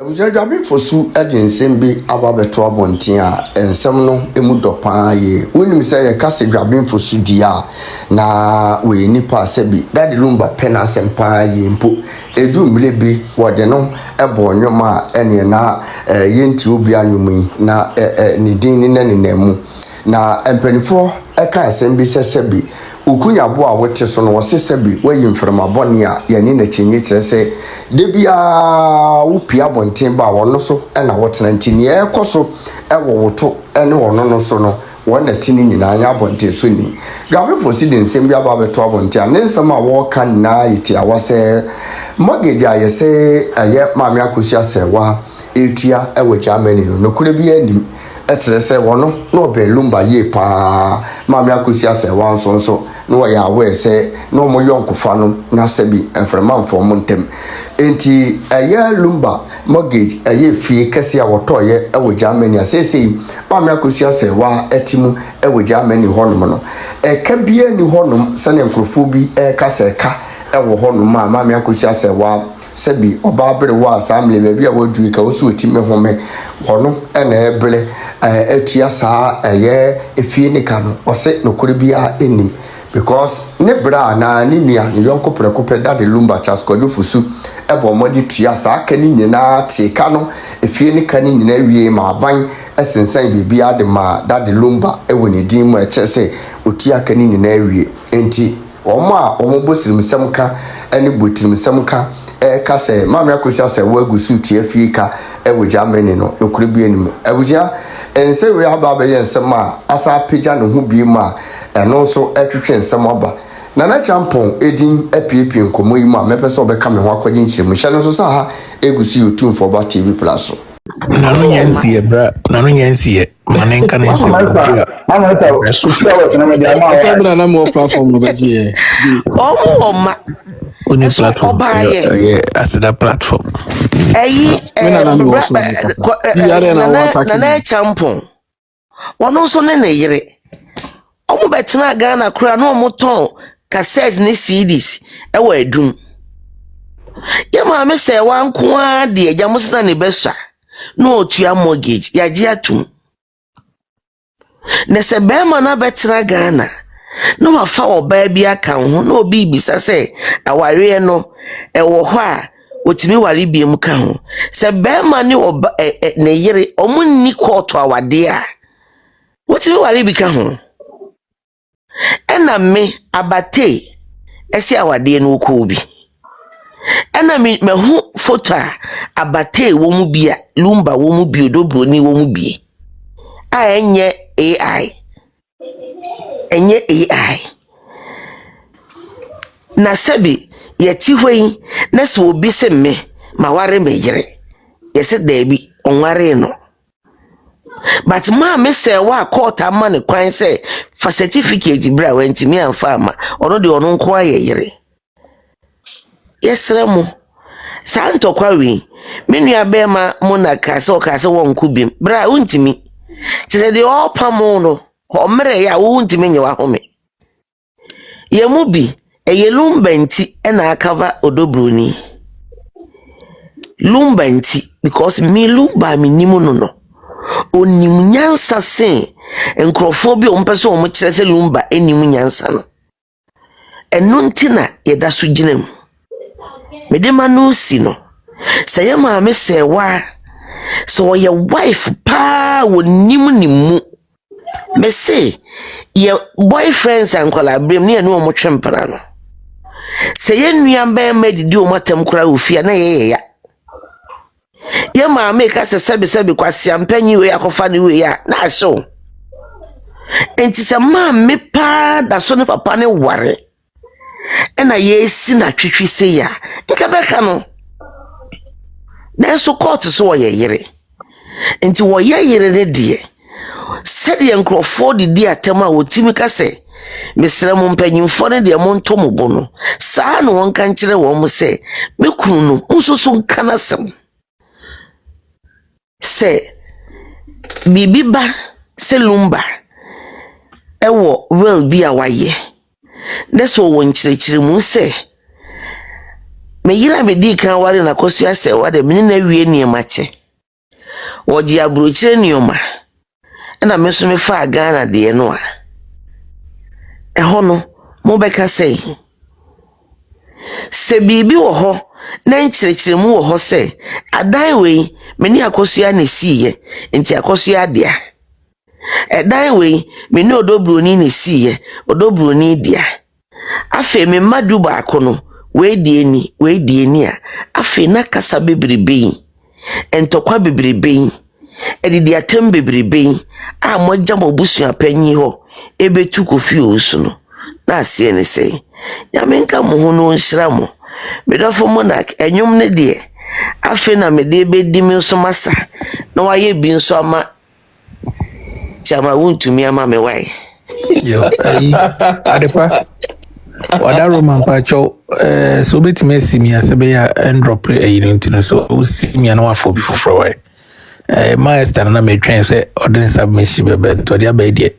Juabeng Fosu Edinsembi ababeto abonten a ensem no emu dopan ye wonim say ye kase Juabeng Fosu dia na we nipa sebi that Lumba pena sempa ye mpo edu mlebi wode no ebo nwoma ene na yenti obi anwumi na ni din ni na nemu na empanifo eka asembi sesebi ukunya bo a wote so no wose sebi wayi mframa bone a yani na chinye kire se de bia wo pia bonten ba wono so na wotena ntini ekoso ewo woto ene wono no so no wona tini nyina anya bonten so ni Juabeng Fosu de nsem bia ba beto bonten ne nsem a wo kan na yiti awase mortgage ayese aye maame akosia sewa etua ewo Germany no kure bia anim etrese wono no be Lumba ye pa maame akosia sewa nso no ya we se no mo yonkofa no na sebi enfrema mfom ntem enti aya Lumba mortgage aye fie kese a wotoye ewo Germany asese maame akosia sewa etimu ewo Germany honum no eka bia ni honum sane nkrofo bi kase ka ewo honum maame akosia sewa sebi obabere wa assembly be bia wadu ka wosu otime home hono ena eble atua saa efie ni ka no ose nokore bia enim because ne bra na ni nua ni yonko prekope dade Lumba Juabeng Fosu ebo modi tua saa ka ni nyina tika no efie ni ka ni nyina wie ma ban esensan bibia de ma dade Lumba ewo ni din mu echese otua ka ni nyina wie enti omo a omo bosirimsem ka ene botirimsem ka kase maame akosia se wagusu tie fika ewo Germany no okure bi anim abuja ense we aba be yensem a asa peja no hu bi ma eno so etwetwe ensem aba na champon edin apiepie nkomo yi ma mepese obeka me ho akwaje nchiremu hye no so sa ha egusu youtube for ba TV plus so na no nyansie bra na no nyansie manenka na nsi Asabra na mo platform no beje Oma oni platform yeah as the platform na champon wono so ne yire omo betena Ghana kura no omo ton cassette ni CDs ewa adum ye ma me se wanko a de agya musita ne besa no otua mortgage ya gi atum ne se be ma na betena Ghana no mafa oba bia kan ho no obi bisa se aware no ewo ho a otimi ware biem ka ho se be ma ne oba ne yire omunni court awade a otimi ware bi ka ho ena me abate esi awade no ko bi ena me hu photo a abate wo mu bia Lumba wo mu bi odobroni wo mu bi a enye AI na sebi yeti hwen na so obi se me ma ware me yire yese dabi onware no but ma me se wa court ama ne kwan se for certificate bra wantimi amfa ama ono de ono nko aye yire yesre mu santo kwawi menua be ma monaka se o ka se won kubim bra untimi se de opamo no homre ya untimi nye wa home ye mu bi eye Lumba nti na akava odobroni Lumba nti because me Lumba me nimu no onim nyansa sen enkrofo bi ompese o mo kire se Lumba enim nyansa no eno nti na yeda so ginam mede ma no si no se ye ma me se wa so ye wife pa wonim nimu me say ye boyfriends and collaborate me no mo twempana no se ye nuan ba medidi o matam kura ofia na ye ma make us sebi kwasi ampanyi we akofa ne we ya na so enti se ma me pa da so ne papa ne ware na ye si na twetwi se ya nka beka no na so court so wo ye yire enti wo ye yire ne de said the nkrofo di atema wotimi kase mesra mo mpanyimfo ne de mo nto mo bono saa no won kan kire wo mo se me kunu no nsoso nkana sem se bibiba se Lumba ewo will be awaye neso won kire mu se me yira me di kan ware na kosua se wade me na wie nie mache wo ji abrochire nioma na me so me fa Ghana de no a ho no mo beka sei se bibi wo ho na nkyerɛkyerɛ mu wo ho se adan wei me ni akosua ne siye enti akosua dia edan wei me ni odobroni ne siye odobroni dia afi me madu ba kono we die ni a afi na kasa bebrebe entokwa bebrebe edidi atem bebrebe a mogya mobusua panyi ho ebetu kofi osu no na asie ne sei nyamenka mo ho no nhyira mo medofo monak enyum ne de afi na me de bedi mi so masa na waye bi nso ama chama wuntumi ama me wai yo adepa wada roman pacho so betime simi asebe ya drop ntino so o simi na wafo bi foforo wai master na me twen se ordin submission be to dia be die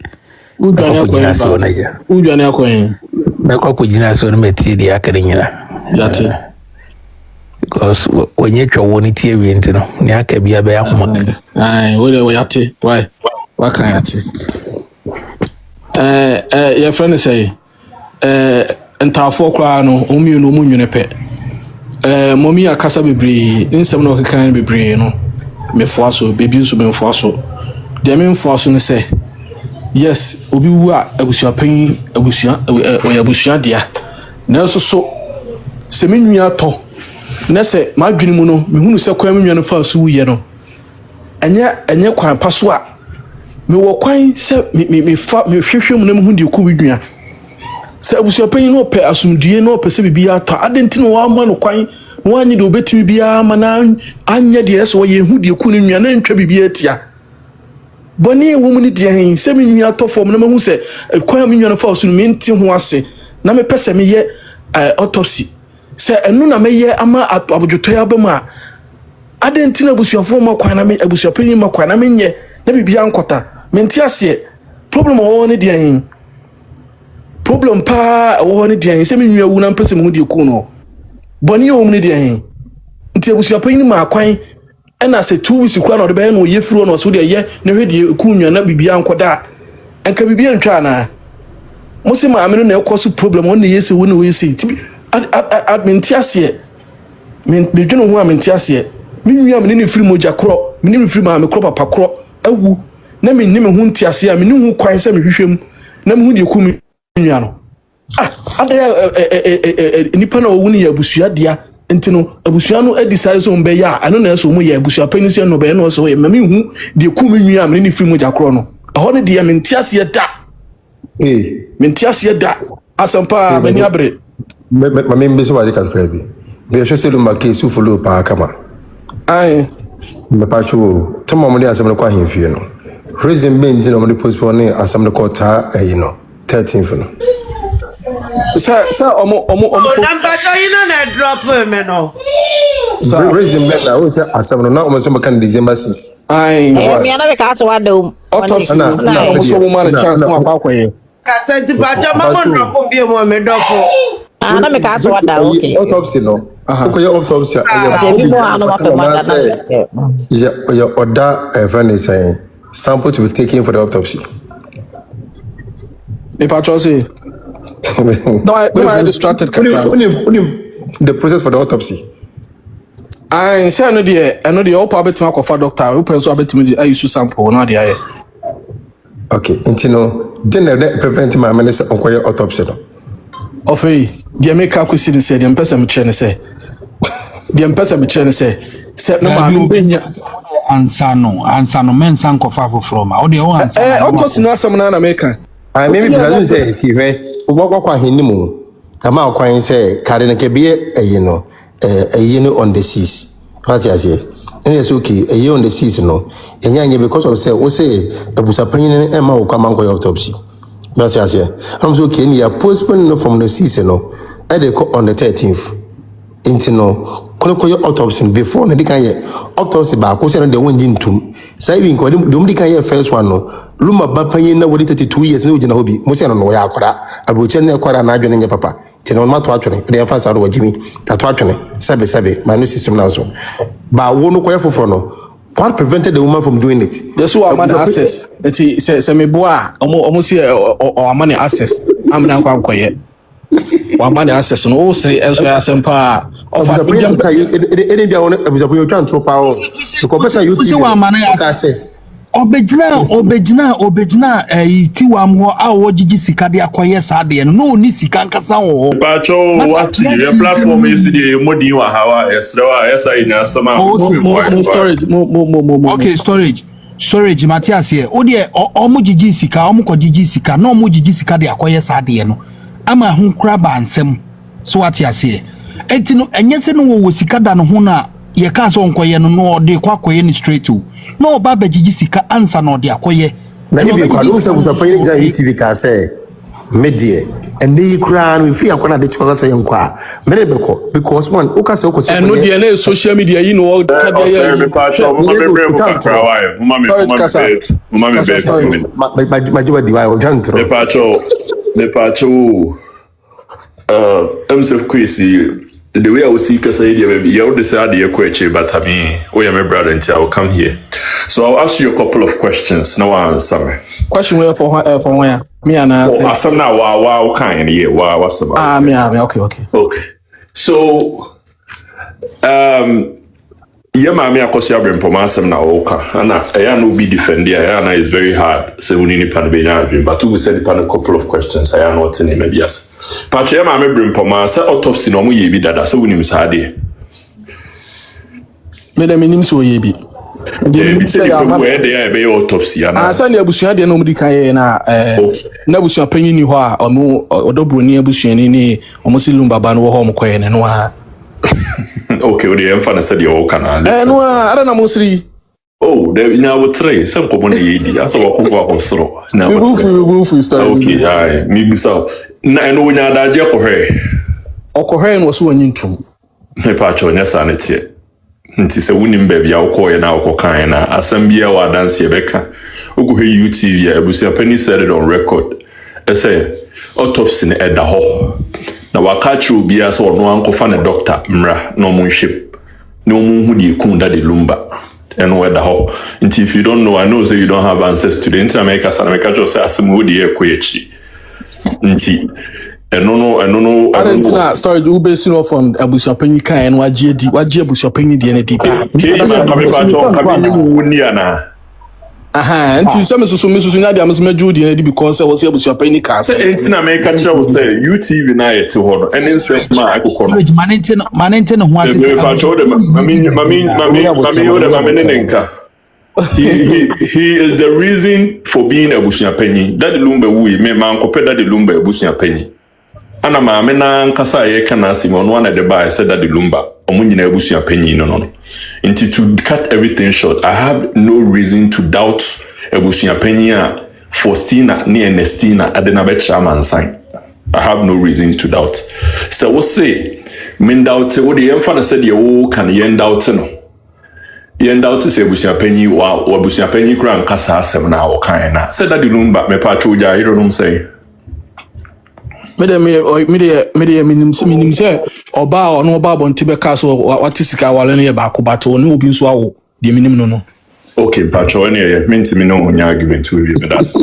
udwane so na ja udwane akoyin me kwa jina so no meti dia akere nyina yate because when you twa woni tie wi ntino ni aka bia be ahoma ai we yate why kan yate your friend say entafo kra no omi no mu nwene pe momi akasa bebre nsem no kekan bebre no me foaso bebi nso me foaso de me foaso no say yes obi wu a abusua pan abusua dia na so se me nwia to na se madwene mu no me hunu se kwa me nwia no fa so wuye no enye kwan paso a me wo kwan se me hwehwe mu na me hu de ku bidwua se abusua pan no pe asumdue no pe se bibia to adentino wa ma no kwan no anyi de obetimi bia ma na anya de so ye hu de ku no nwia na ntwa bibia tia boni wo mu ni de hen se me nwia to fom na me hu se kwan me nwia no fa so no me nti ho ase na me pese me ye autopsy se enu na me ye ama abodwoto ya bama adentino abusua fo ma kwan na me abusua pan ma kwan na me nye na bibia nkota me nti ase problem wo ni de hen problem pa wo ne dia se me nwia wu na mpese me hu de ku no boni wo mu ne dia hen nti abusua pan ma kwan na se 2 weeks kwa na de be no ye firo no so de ye na hwe de ku nwia na bibia nkoda enka bibia ntwa na mo se ma ameno na ekoso problem won ne yesi won ne we se ti admin ase me dweno ho amenti ase me nwia me ne firi moja kro me ne firi ma me kro papa kro awu na me ne me hu nti ase a me ne hu kwan se me hwehwem na me hu de ku nwia no nipa na owuni ya abusua dia ntino abusua no adisare so mbe ya ano na so mu ya abusua panisi no be no so ye mami hu de ku nwia me ne firi moja kro no ho ne de menti ase da menti ase da asampa bani abre mami mbe so wadi kaskrabi be so se Lumba case follow pa kama ai me pacho tomo mo de asem no kwa hemfie no reason be ntino mo de postpone asem no court 13th no sa omo number you na drop me no reason be na o say asem no na o so kan December 6 ai me na be ka to wado autopsy na o so mo ma chance mo akwaye kasenti bajo mama drop bi mo me dofo na me ka to wada okay autopsy no ko ye autopsy bi mo anu ma fe ma na ya order friend is saying sample to be taken for the autopsy me patrol say no I distracted the process for the autopsy I say I know the all probably to my doctor who person abetimi the use sample na dey okay intino then the prevent my minister on your autopsy no of the make kwesi dey say the person me chere say the person me chere say no ma no benya answer no men san kofa foforo ma o dey o answer autopsy na some na America I maybe because say if you kwa henimu ama okwan say kare na kebie no on the seas what you say and yes okay on the seas no enya because of say o say abusa panyin ema o kwa manko autopsy that's you say I'm so okay you postpone from the seas no I dey on the 13th into no koyo autopsy before na dikan ye autopsy ba ko say no dey wonji ntum say even ko dem dikan ye first one no Lumba ba panyin na wodi 32 years na ojina hobi mo say no ya akwara aboche na akwara na adwene nye papa tena ma to atwene de fa sa do wajimi to atwene sebe my new system now so ba wo no koye foforo no what prevented the woman from doing it? That's why man access. It say me boa almost see or money access. I'm now going quiet. One money access no all say and so asempa of the any dia on the try and throw power the compressor you see one man access obejina tiwam ho a wo gigi sika de akoye saade no ni sika nkasa ho Pacho what your platform is the modi wa hawa esrewa esa ina sama more storage more okay storage Matthias here o de omo gigi sika omo ko gigi sika no omo gigi sika de akoye saade no ama ho kura ba ansem so Matthias here enti no enye se no wo sika da no ho na ye ka so nkoye no no de kwakoye ni straight to no ba ba gigi sika ansa no de akoye na if you kwado se busapan ga TV ka say media and they kura no if you akona de chikola say nkwa mere beko because one o ka say o ko say no de na social media you know ka de ya me pacho mama my jiwa di wa o jantro me pacho MSF Kwesi the way I will see Kasa idea baby, you would decide the equation, but I mean, we are my brother until I'll come here. So I'll ask you a couple of questions. Now I'll answer me. Question where for where? Me and I some now wow kind yeah, what's about me okay. So yeah, mommy, I cause you have been promising now. Okay, and I no be defending. I is very hard. So we need to be but we said a couple of questions. I am not in maybe yes. But yeah, mommy, bring promise. Autopsy no mo ye be that. So we need to say me the minim so ye be. Where they are be autopsy. Ah, so na abusua de no mo di kan na na abusua panyin ni ho a omo odobro ni abusua ni omo si Lumba ba no ho mo koye ne no ha. Okay, we the emphasis said you can. No, I don't know mostly. Oh, there now we try some common yedi. That's what we go for. Now we start. Okay, aye. Me so. Na eno we na da je ko he. Okohe no so wanyin tum. Me pa cho nya sanity. Nti se wunim ba bia okoye na okokan na asambia wa dance ye beka. Okohe YouTube ya ebusia pani said it on record. I say autopsy na eda ho. Na wakachi obia so no ankofa na doctor mra no monhwep no monhu de ekun that the Lumba and where the ho nti if you don't know I know say you don't have access to the internet make sana make just say asem wo de ekwechi nti no I don't know story do be seen off on abusuapanyi kan en waje abusuapanyi de na di ba ke ma kame pa cho kame ni woni ana aha nti some so nya de amso maju de na di because was abusuapanyi kan say enti na make catch us say UTV na yet ho no and say ma akoko no manente no ho ase pa cho de mami nenka he is the reason for being abusuapanyi that the Lumba we me man kopɛ that the Lumba abusuapanyi ana maame na nkasa ye kana asimo no na de ba said that the Lumba omunyina abusuapanyi no into to cut everything short I have no reason to doubt abusuapanyi a Faustina ni Ernestina adena be chairman sign I have no reason to doubt so we say min doubt what the emfa said ye wo kan ye doubt no ye doubt say abusuapanyi wa abusuapanyi kura nkasa asem na wo kan na said that the Lumba me pa choja you know say me minim say oba no oba bonti be ka so wati sika wale no ye ba ko bato no obi nso awo de minim no okay pacho any ye minti me no onya argument with you but that's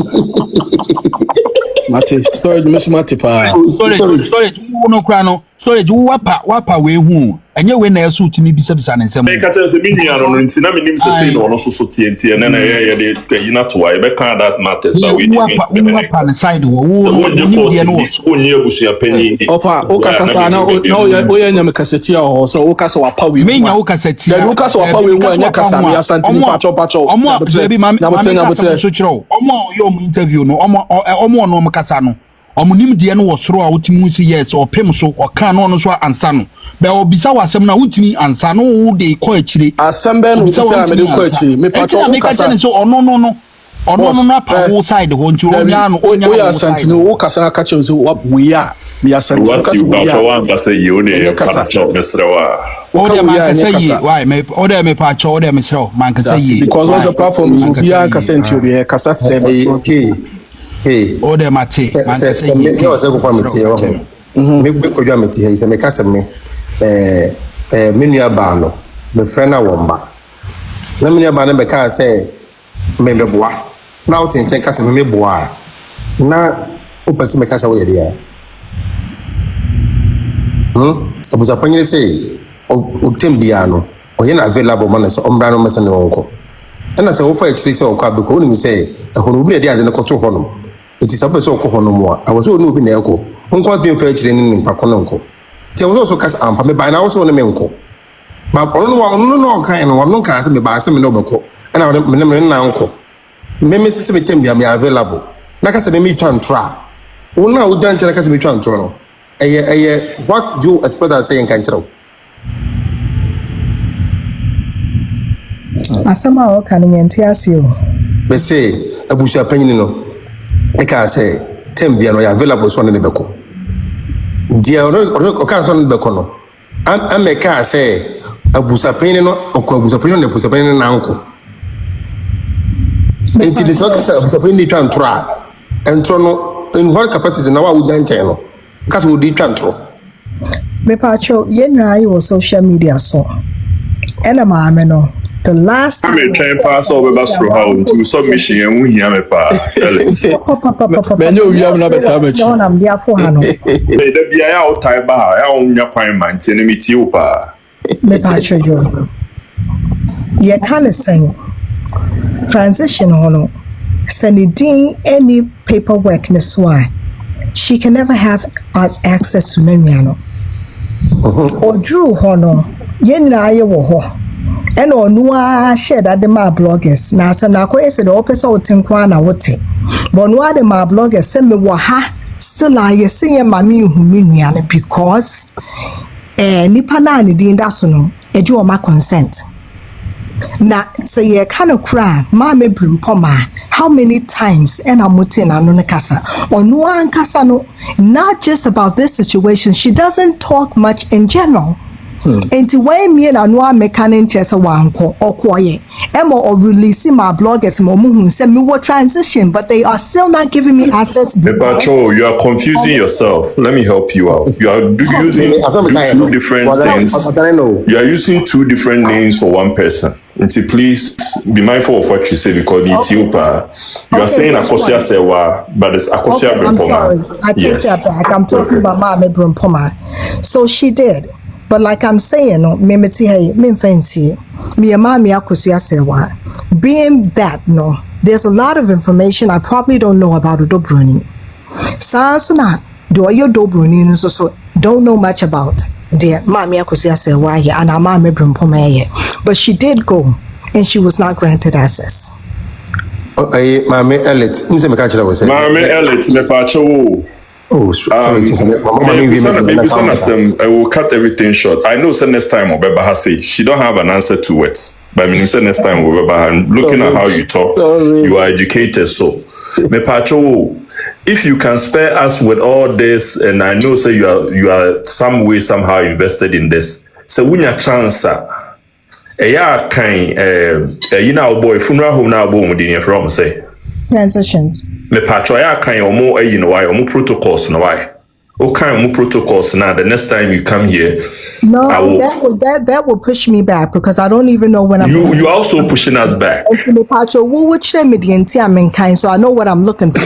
Mate storage miss mate pa storage no kra no storage wapa we hu enye we na yeso utimi bisabisa ne nsem make tell say me no nti na minim say no so tie na ye de yina to why be kan that matters but we wapa ne side wo ni de no onye abusu apanyi ofa o kasa sa na o ye nyam kaseti a ho so o kasa wapa we me nya o kaseti o kasa wapa we hu anya kasa me asantini pacho omo baby ma so chiro omo yo interview no omo no kasa no omunim de no wosoro a wotimi si yes opem so oka no so ansa no be obisa wasem na wotimi ansa no wo de ko akire asembe no bisa me de ko akire me pato me kasa so ono no na pa wo side ho nti onya no onya wo asantini wo kasa na kache so we ya me asantini kasa we ya wa kasa you ne pato mesrewa o de man kasa yi why me o de me pato o de mesrewa man kasa yi because on the platform is we ya kasa ntiri kasa say okay o de mate man say me was go for me me ko dwa meti he se me ka se me me nua ba no me frɛ na womba na me nua ba no be ka se me boa na o tinche ka se me boa na o pese me ka se wo ye dia abuza panyere se o tembia no o ye na available man so ombra no mese ne wonko na se wo fa actually se o kwa be ko oni mi se hono bi na dia de ne koto hono enti sabe se o ko hono mo a wo se oni obi na eko nko bi mfa actually ne npa ko nko ti wo so ka ampa me ba na wo se oni me nko ma ono no kan no ono kan se me ba se me no beko na me na nko me se be tembia me available na ka se me twa wona wo dan tira ka se me twa ntro no what do you expect us saying kan tira asama o kan nyenti asio be say abusu apanyin no e ka say tembia no ya available so ne beko dia o ka so ne beko no am me ka say abusu apanyin no o abusu apanyin no abusu apanyin na nko enti de so ka say abusu apanyin ni twa ntro no in what capacity na wa wo dan chen no ka so di twa ntro me pacho yenra yo social media so ena maame no the last time me try pass over bastro how to submission and we hear me pa me no wi am na beta me chi no na mbia fo ha no da bia ya o tai ba ya o nya kwan man tie me tie o pa me pacho yo ye kind of saying transition hono sending any paperwork na so she can never have access to Namiano. Or Drew Hono, Yenra Yewo, and or Nua shared at the ma bloggers. Now, some Nako said, Opeso Tenkwana wote. But no other ma bloggers send me waha, still I sing mammy who mean because Nipanani dindasuno, a do my consent. Na say ye kind of cry, Mamma Brim Poma. How many times and I'm mutin anone kasa or no one kasa no, not just about this situation. She doesn't talk much in general. And to way me and Anua mekanin chess a wanko or quiet. Emma or releasing my bloggers momu send me what transition, but they are still not giving me access. Pacho, you are confusing yourself. Let me help you out. You are using two different things. You are using two different names for one person. Until please be mindful of what you say because the Ethiopia. You are saying Akosia Sewa, but it's Akosia Brumpoma. I'm sorry. I take that back. I'm talking about Mama Brumpoma. So she did. But like I'm saying, no, me fancy, me mami Akosia Sewa. Being that, no, there's a lot of information I probably don't know about Udobruni. Sansuna, do you Dobruni so don't know much about. Dear Mami Akosia Sewa here and Mama Brumpoma here. But she did go and she was not granted access. Mame Elliot, Mame Elliot, me pacho. Oh, sorry. I will cut everything short. I know next time Obeba has say she don't have an answer to it. But I mean, next time Obeba, and looking at how you talk, you are educated. So, me pacho, if you can spare us with all this, and I know say you are some way somehow invested in this. So when your chance, you know, boy, funeral home now, boom, within from say Transitions. Me patro ya kan o mo you know why o mo protocols na why o kan mo protocols now the next time you come here no that will push me back because I don't even know when I'm you also pushing us back into me patro which me kind so I know what I'm looking for.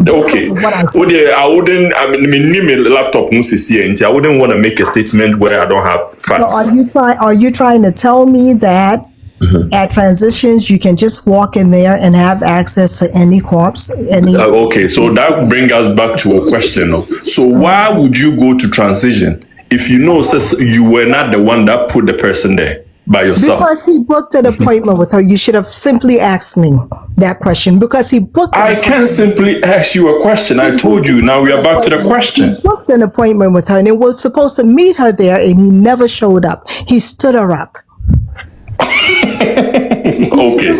Okay. I wouldn't. I mean, me laptop I wouldn't want to make a statement where I don't have facts. So are you trying to tell me that at transitions you can just walk in there and have access to any corpse? Okay, so that brings us back to a question. So why would you go to transition if you know you were not the one that put the person there by yourself? Because he booked an appointment with her. You should have simply asked me that question because he booked. I can't simply ask you a question. I told you. Now we are back to the question. He booked an appointment with her and it was supposed to meet her there and he never showed up. He stood her up. Okay.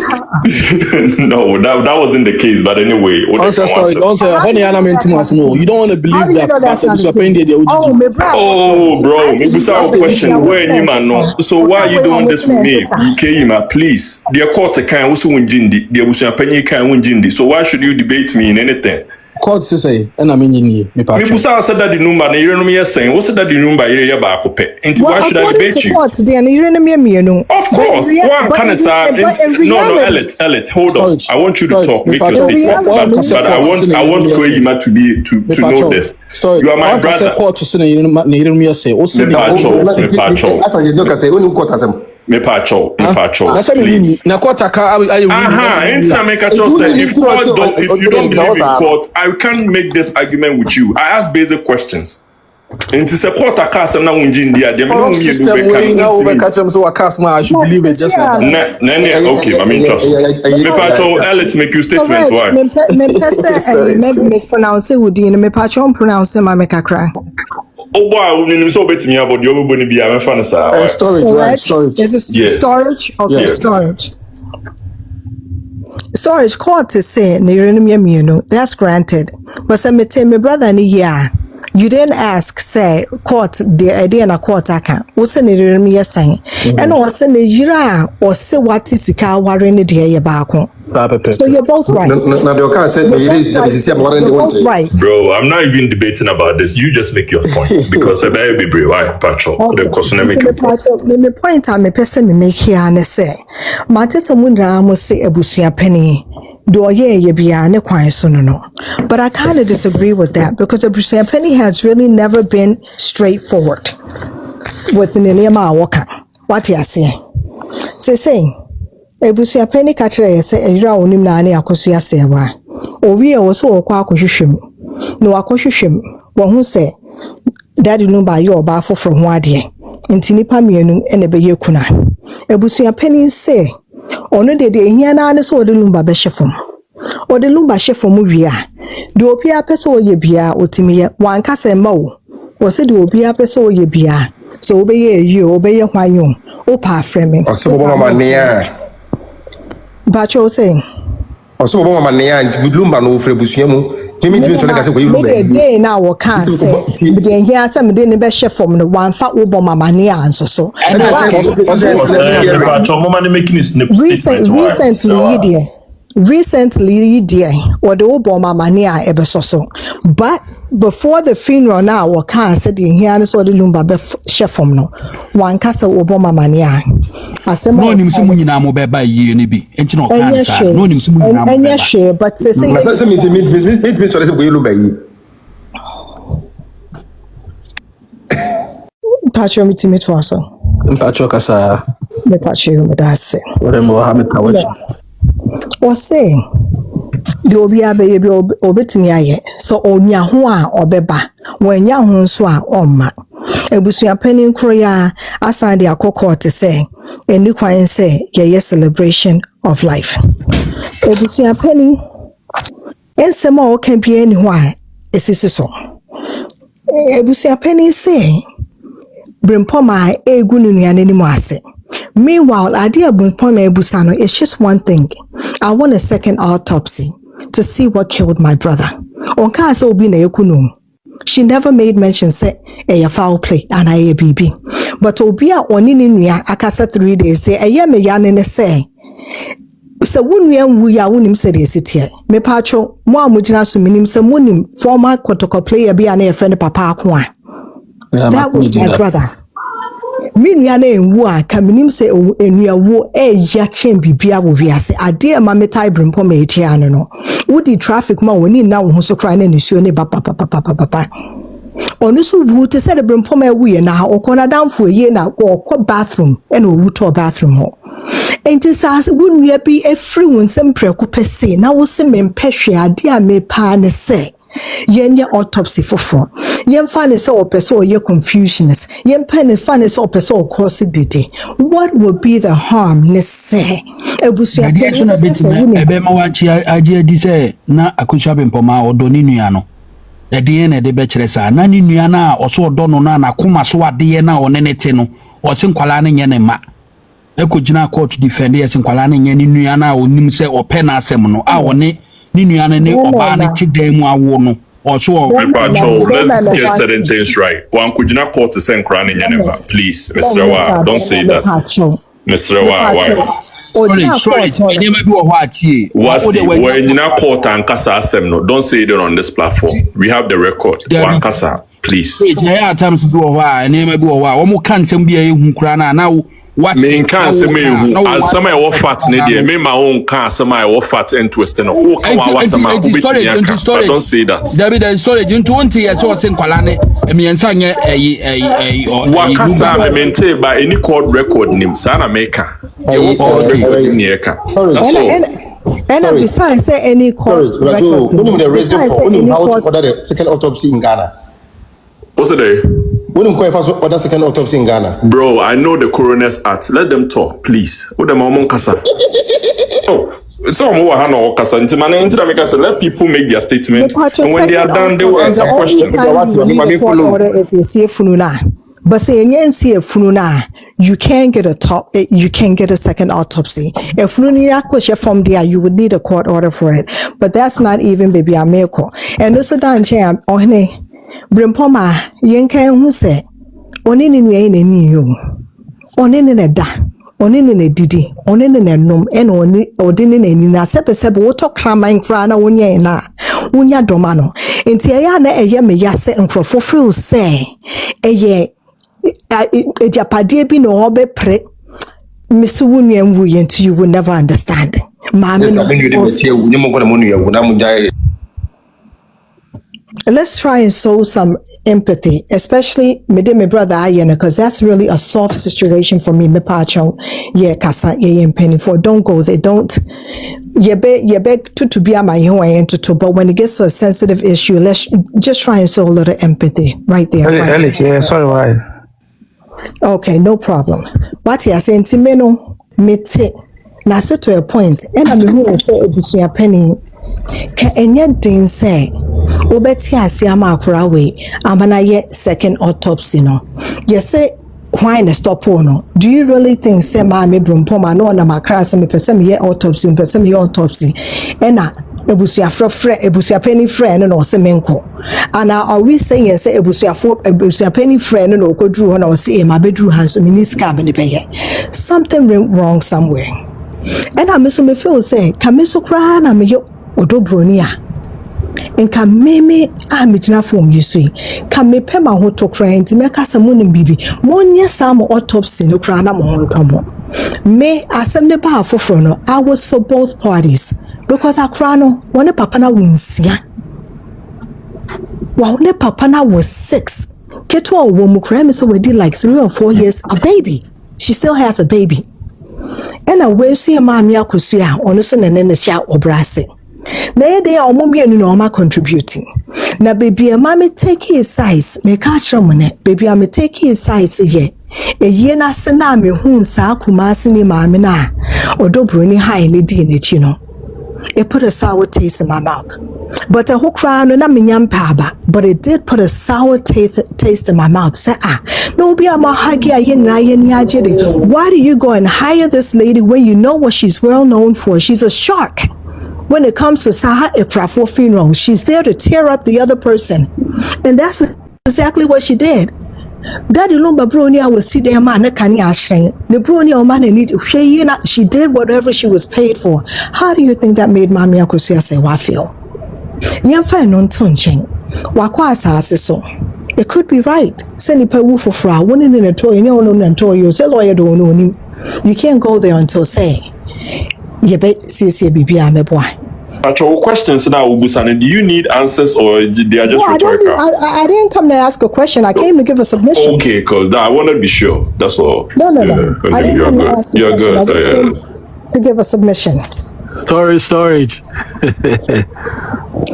No, that wasn't the case. But anyway, you don't want to believe that. Bro, maybe some question where you man know. So why are you doing this with me? Kayima, please. The court can also win Jindi. The Abusian Penny can win Jindi. So why should you debate me in anything? court say and I mean me Me busa said that the number na yire no me saying. What said that the number yire ba akopɛ. Nti why should I debate you? Court there na yire na me no. Of course. One can say no, Elliot, hold on. I want you to talk. Make your statement. But I want Koyima to know this. You are my brother. Court to say na yire no me say. O say me pacho. Please. Na court aka make a choice. If you don't believe in court, I can't make this argument with you. I ask basic questions. And to support a cast and now in India, the system way now over catch them so a cast man I should believe it just like that. Okay, I mean trust. Me pacho, let's make you statements why. Me make pronounce it would me pacho pronounce my make a cry. Oh boy, we need so bet me about the other be a fan sir. Storage. Is it storage? Okay, yeah. Storage court to say no, that's granted. But some me tell me brother ni yeah. You didn't ask, say, court, the idea na court account. What's in the room you're saying? And what's in the year or say what is the car warring the day back home. So you're both right. Right. Bro, I'm not even debating about this. You just make your point. Because I better be brave. Why, Pacho? The question make your point. Me point I'm a person me make here and say, Matessa Mundra must say a bushia penny. Do ye be a quite soon no. But I kind of disagree with that because a bushia penny has really never been straightforward with the Nima Walker. What you say? Saying. Ebusia penny catcher say a yra onim na ane akosia sewa. Owie wo so okwa akohwehwem. No akohwehwem. Wo hu say daddy Lumba ye oba foforo ho ade. Nti nipa mienu ene be ye kuna. Ebusia penny say ono de ehia na ane so de Lumba be hyefom. O de Lumba hyefom wi a. De obi apese oye bia otimi ye wan kasa ma wo. Wo se de obi apese oye bia. So obeye yi obeye hwanyo. O pa frame. Oso bo mama ne Bacho saying. Also, Mama and Lumba no Frebusiamu. Timmy so like I said, we look at now or can't say. Begin here some didn't be chef from the one fat Obama mania and so. And recently, dear, or the Obama mania ever so. But before the funeral now, or can't say in here, so the Lumba chef from no one castle Obama mania. I said, no, him some money now by ye, maybe, and you know, no, him some money, and yes, share, but say, Patcho me to meet also. Patcho Casa, the Patcho, that's it. Or say, the Obia baby obetting ya so on Yahua or Beba, when Yahoo swa or ma. Ebusia penny kroya aside the akoko to say, and you can say, yeah, celebration of life. Ebusia penny, and some more can be anywhere, is this so? Ebusia penny say, Brimpoma a gununian anymore. Meanwhile, idea Brimpoma Ebusano is just one thing. I want a second autopsy to see what killed my brother. On case Obina Yokunum. She never made mention say a foul play and a BB. But Obia onininia akasa 3 days say a yame yan say. So wunyan wuya wunim said yes it here. Me pacho mo amujina so minim se munim former kotoko player be an friend papa akwa. That was my brother. Minya na enwu a kaminim se enua wo ya chen bibia wo wiase ade ma metai brempo ma echi anu no wodi traffic ma woni na wo so kra na nisuo ne ba papa onu so wu te se de brempo ma wu ye na okona danfo ye na okọ bathroom e na owu to bathroom ho enti sa wunua bi efri won sempreko pese na wo se mempehwe ade a me pa ne se yenye autopsy for yen fane se opeso ye confusionist yen pen fane se opeso cause dede what would be the harm ne say ebusu ebe ma wachi aje di se na akusha bempoma odoni nua no ede na de be kire sa na ni nua na oso odo no na koma so ade na onenete no o se nkwala na nye ne ma ekogina court defend ye se nkwala na nye ni nua na onim se open asem no a one ni nuane ne oba ne tidemu awo no also let's get certain things right. One could not court to send crown in Yanema. Please, Mr. Wa, don't say that. Mr. Wa, why? Sorry. When you now court and kasa asem no, don't say it on this platform. We have the record. One kasa, please. There times do and name be can some be a now. What mean can't say me as some I walk fat near me my own car, some I walk fat and twisting. Don't say that. There be the storage in 20 years or St. Colane, and me and Sanya Wakasa, I maintain by any court record name, Sana Maker. And besides, say any court records. The reason for how to order the second autopsy in Ghana. What's the day? When you order second autopsy in Ghana. Bro, I know the coroner's act. Let them talk, please. What the mama kasa? Oh, some who are no kasa. Let people make their statement, and when they are done, they will answer questions. But saying you can't get you can't get a second autopsy. If you from there, you would need a court order for it. But that's not even baby a miracle. And also down chair Brimpoma, Yenka who say, Onin in you, Onin in a da, Onin in a didi, Onin in a num, and Odin in a sepeseb, water cramming crana, Unya domano. In Tiana, a yame yase and crofofil say, a ye, a japadia be no obe pre, Miss Wunian Wuyent, you will never understand. Mammy, let's try and show some empathy, especially me brother Ayana, because that's really a soft situation for me. Me pacho, yeah, kasa, yeah, penny for. Don't go there. Don't. You beg to be my home to. But when it gets to a sensitive issue, let's just try and show a little empathy right there. Yeah, sorry, why? Okay, no problem. What you are saying to me, no, me take. Now, set to a point, and I'm going to say a penny. Ka enye din say obeti asiama akura we amana ye second autopsy no ye say why na stop no do you really think say ma me brumpoma no na makra say me pese me ye autopsy ena ebusia penny friend no say menko and are we saying say ebusia penny friend no okodru na say e ma bedru hanso me ni scam ni be something wrong somewhere and I me feel say kamiso kra na me yo Odobronia and can meme amijina phone you see can me pema ho to crying to make us a moon bibi monya some autopsy no crana mo tomo me asem ne ba for no I was for both parties because akrano one papa na wunsia wa one papa na was 6 keto wo mu cry me so we did like 3 or 4 years a baby she still has a baby and I will see a mammy akosia ono so nene sha obrase na they are omomienu no ma contributing na baby a mommy take his size me ka chomone baby am take his size ye eye na se na me hu sa kumase ni maame na odobroni high ni di na chi no it put a sour taste in my mouth but a hook crown na me nyampaba but it did put a sour taste in my mouth say no be am hagi aye na ye ni agede why do you go and hire this lady when you know what she's well known for? She's a shark. When it comes to Saha Ekrafo funeral, she's there to tear up the other person. And that's exactly what she did. Daddy Lumba Bronia was see there man kani asheng. The Bronia man need she did whatever she was paid for. How do you think that made Mami Akosia say wa feel? Nyamfa non toncheng. Wakwa asase so. It could be right. Send pa wu for fra one in a toy no toy say lawyer don't know him. You can't go there until say you bet see baby I'm a boy. Actual questions now, Ubusane, do you need answers or they are just rhetorical? I didn't come to ask a question. I came to give a submission. Okay, cool. I want to be sure. That's all. No. I didn't come to ask a question. Good. I just came to give a submission. Storage.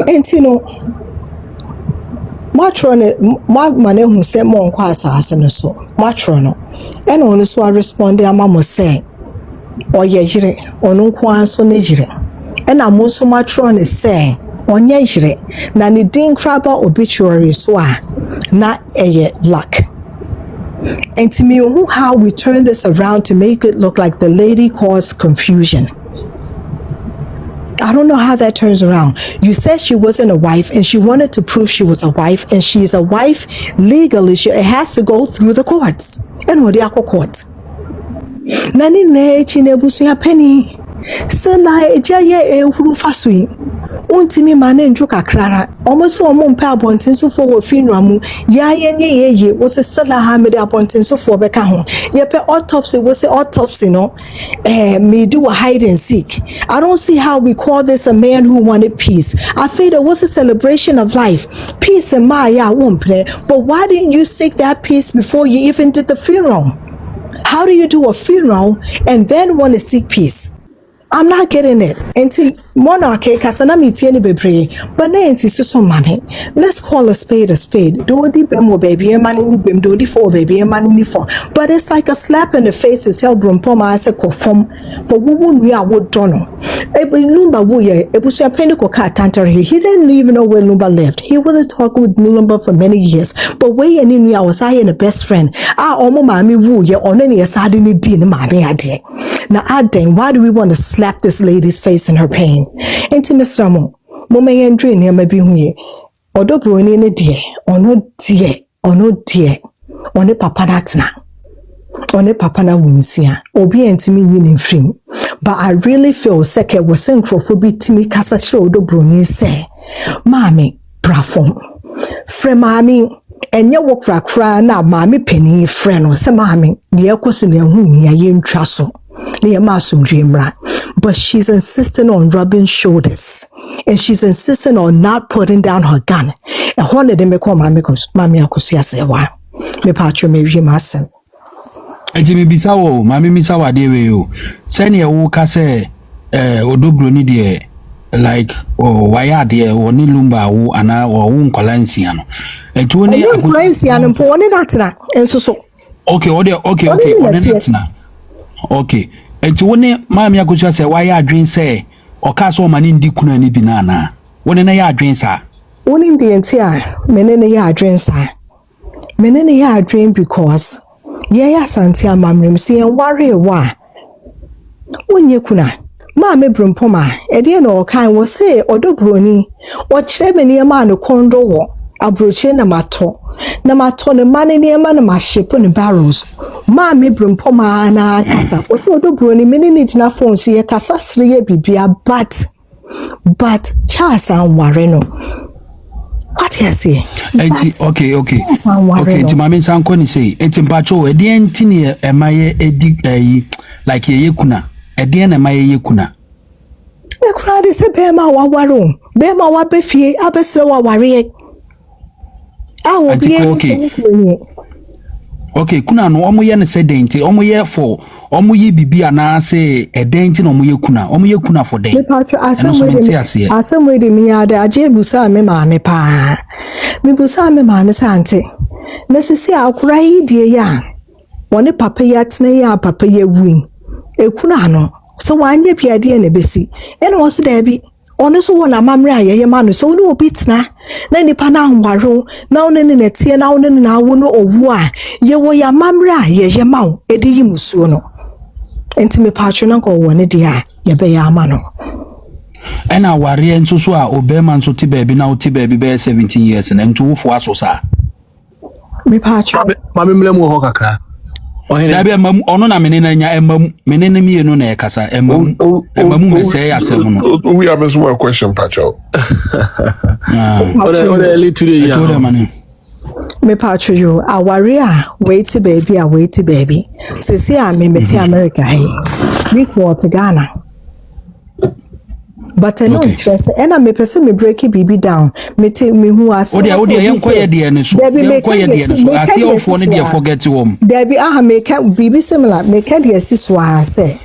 And you know, my money who said more quasas and so much no. And only so I responded, a mama say, or ye jire, or no quas on jire. And I'm also much on say, on ye jire, na ni din crabber obituary swa, not a luck. And to me, how we turn this around to make it look like the lady caused confusion. I don't know how that turns around. You said she wasn't a wife and she wanted to prove she was a wife, and she is a wife legally. It has to go through the courts. And what the court? Nani ne chinebusu ya penny. Sela ejaye ehuru fasui. Untimi mane njoka krara. Almost a mumpa abontin so for funeral. Ya ye was a sela hamid abontin so for bekaho. Yepe autopsy was a autopsy no. Me do a hide and seek. I don't see how we call this a man who wanted peace. I feel it was a celebration of life. Peace and Maya won't play. But why didn't you seek that peace before you even did the funeral? How do you do a funeral and then want to seek peace? I'm not getting it. Enti monarchy kasana mitieni bebre. But na insist so mame. Let's call a spade a spade. Do di bemo baby and money bim do di for baby and money for. But it's like a slap in the face to tell Brumpoma as a conform for who we are would dono. Lumba wuye ebusu apendiko ka tantari. He didn't even know where Lumba lived. He wasn't talking with Lumba for many years. But way and in I was I and a best friend. Omo mami wuye on any asadini din mami ade. Now Aden, why do we want to slap this lady's face in her pain? Enti Mr. Mo, mome yendri ni amabi huye. Odo broni ne die, ono die, one papa natna. One papa na wunsia. Obi entimi nyini mfrim. But I really feel seke wasen krofobi timi kasa chire odo broni se. Mami, brafom. Fre mami, enye wokra kra na mami peni fre no. Se mami, niye kosi ne hu nya ye ntwa so. But she's insisting on rubbing shoulders, and she's insisting on not putting down her gun. And one of them call Mammy Akusia say, "Why? Me patcho me masem." Eti bisawo, mami misawa dewe yo. Seni wuka se odobro ni de like waya de woni Lumba wo ana wo nkolansi ano. Eti woni nkolansi ano po woni natna enso so. Okay, woni natna. Okay. Enti woni maami akosia se wa ya adwen se oka so mani ndi kuna ni bi na na. Woni na ya adwen sa. Woni ndi enti a menene ya adwen sa. Menene ya adwen because ye ya santi amamrem se en ware wa. Wonye kuna maami brumpoma e de na okan wo se odobroni o kire meni ma no kondo wo abroche na mato ne mane ne ma na mahyepo ne barrels. Maami brumpoma na kasa o se odobroni meni ni gina phone se ye kasa sire bibia but Charles and ware no. What you say? Okay. Enti mami sanko ni say enti mpacho e de enti ne emaye edi like ye kuna e de na emaye ye kuna. Me kura de se be ma wa waro be ma wa be fie abesre wa ware. Okay, kuna no omo ye ne se denti omo ye for omo ye bibia na se e denti no omo ye kuna for den. Me patro asem we de mi ada aje busa me ma me pa. Me busa me ma me sante. Na sisi akura yi die ya. Woni papa ya tena ya papa ya win. E kuna no so wanye piade na besi. E no so da bi ono so wona mamre ayeye ma no so woni obi tena na nipa na nwaro na woni ne netie na woni na wo no owu a ye wo ya mamre ayeye ma wo edi yi musuo no enti me patro na ko woni dia ye be ya ama no ena ware nso so a obema nso ti baabi na oti baabi be 17 years na ntu wo fo aso sa me patro mame mlemu ho kakra Dabi emam ono na menena nya emam menena mienu na ekasa emam me say asem no. We have a question Pacho. Ole today ya. Me patro yo awaria wait baby. Sisi a me meti America hey. We for to Ghana. But I know interest and I me person me break it down. Me take me who as Odia yenkoye de ne so. Yenkoye de ne so. Asi ofo ne de forget wom. Debi aha make bibi similar. Make de asiswa say.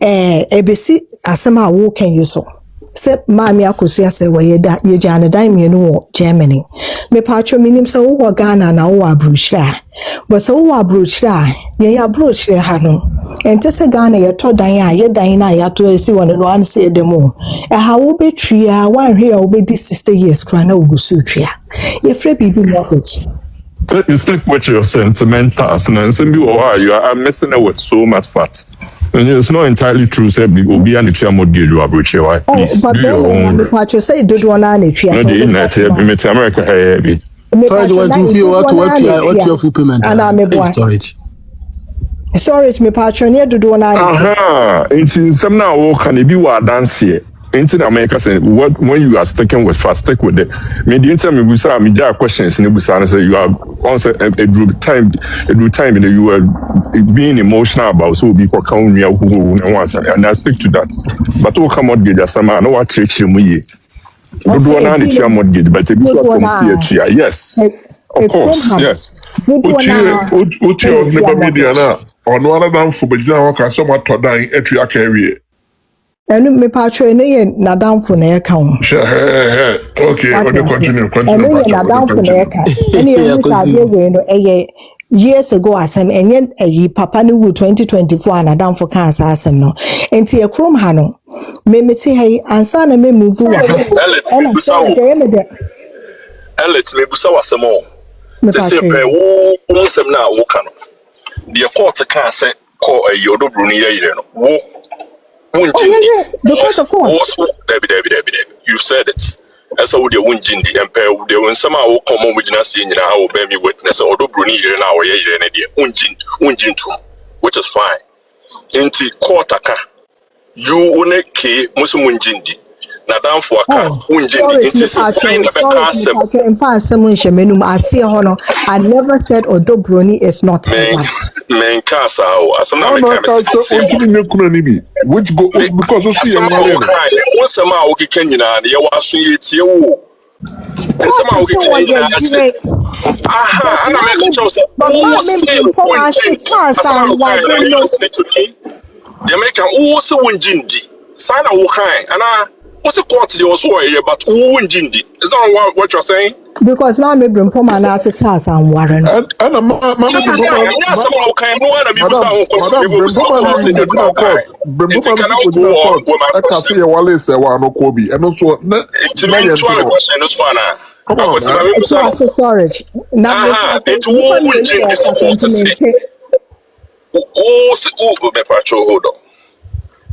Ebesi asema wo can you so. Se maami akosia se wo yeda ye jana dan me no wo Germany. Me patro minim se wo Ghana na wo abrochira. But so wo abrochira, ye ya abrochira ha no. Ente se Ghana ye to dan a ye dan na ya to esi won no an se demo. E ha wo betria wan hwe a wo be 60 years kra na ugusu tria. Ye free bibi mortgage. You stick with your sentimentals and some people you are messing it with so much fat. And it's not entirely true. Say, be an extra mortgage you approach. Please do your own. But you say do one an extra. No, the United America heavy. Storage want to feel what your full payment. And I'm a storage. Storage me patron here do one. Into some now can be what dance here. Into America say what when you are sticking with fast, stick with it. Me the interview me busa me there are questions in the busa say you are answer a time that you were being emotional about so before count me and I stick to that. But what come out get some I know what trick you me. Don't do one the chair mortgage, but it was from theatre. Yes. Of course, yes. Uchi never media na. Ono ana dan fo begina wa ka so ma to dan etu aka ewie. Enu me patron no ye nadamfo na ye ka ho. Okay, continue. Enu ye nadamfo na ye ka. Enu ye mutade we no eye years ago asem enye eyi papa no wu 2024 nadamfo kan asem no. Enti e krom ha no. Me meti hai ansa na me move wa. Ellet me busa wasem o. Se pe wo nsem na wo ka no. The court can say call a yodo bruni no. Because of course. Debbie. You said it. As I would your wound jindi and pair when somehow will come on with Nasi and I will bear me witness or do bruni now or unjin which is fine. Inti quartaka. You one ke musum jindi. Nadam for a car, in fact, someone shemenum I see hono. I never said Odobroni is not her wife. Men casa, as some which go because you see once a man okay Kenyan, you are sweet you. And somehow we can aha, and I make choice. The American also win Jindi. Sana Wokai, and I. What's the quality also here, but who win Jindi? Is that what you're saying? Because my brim poma and as a chance and Warren. And storage.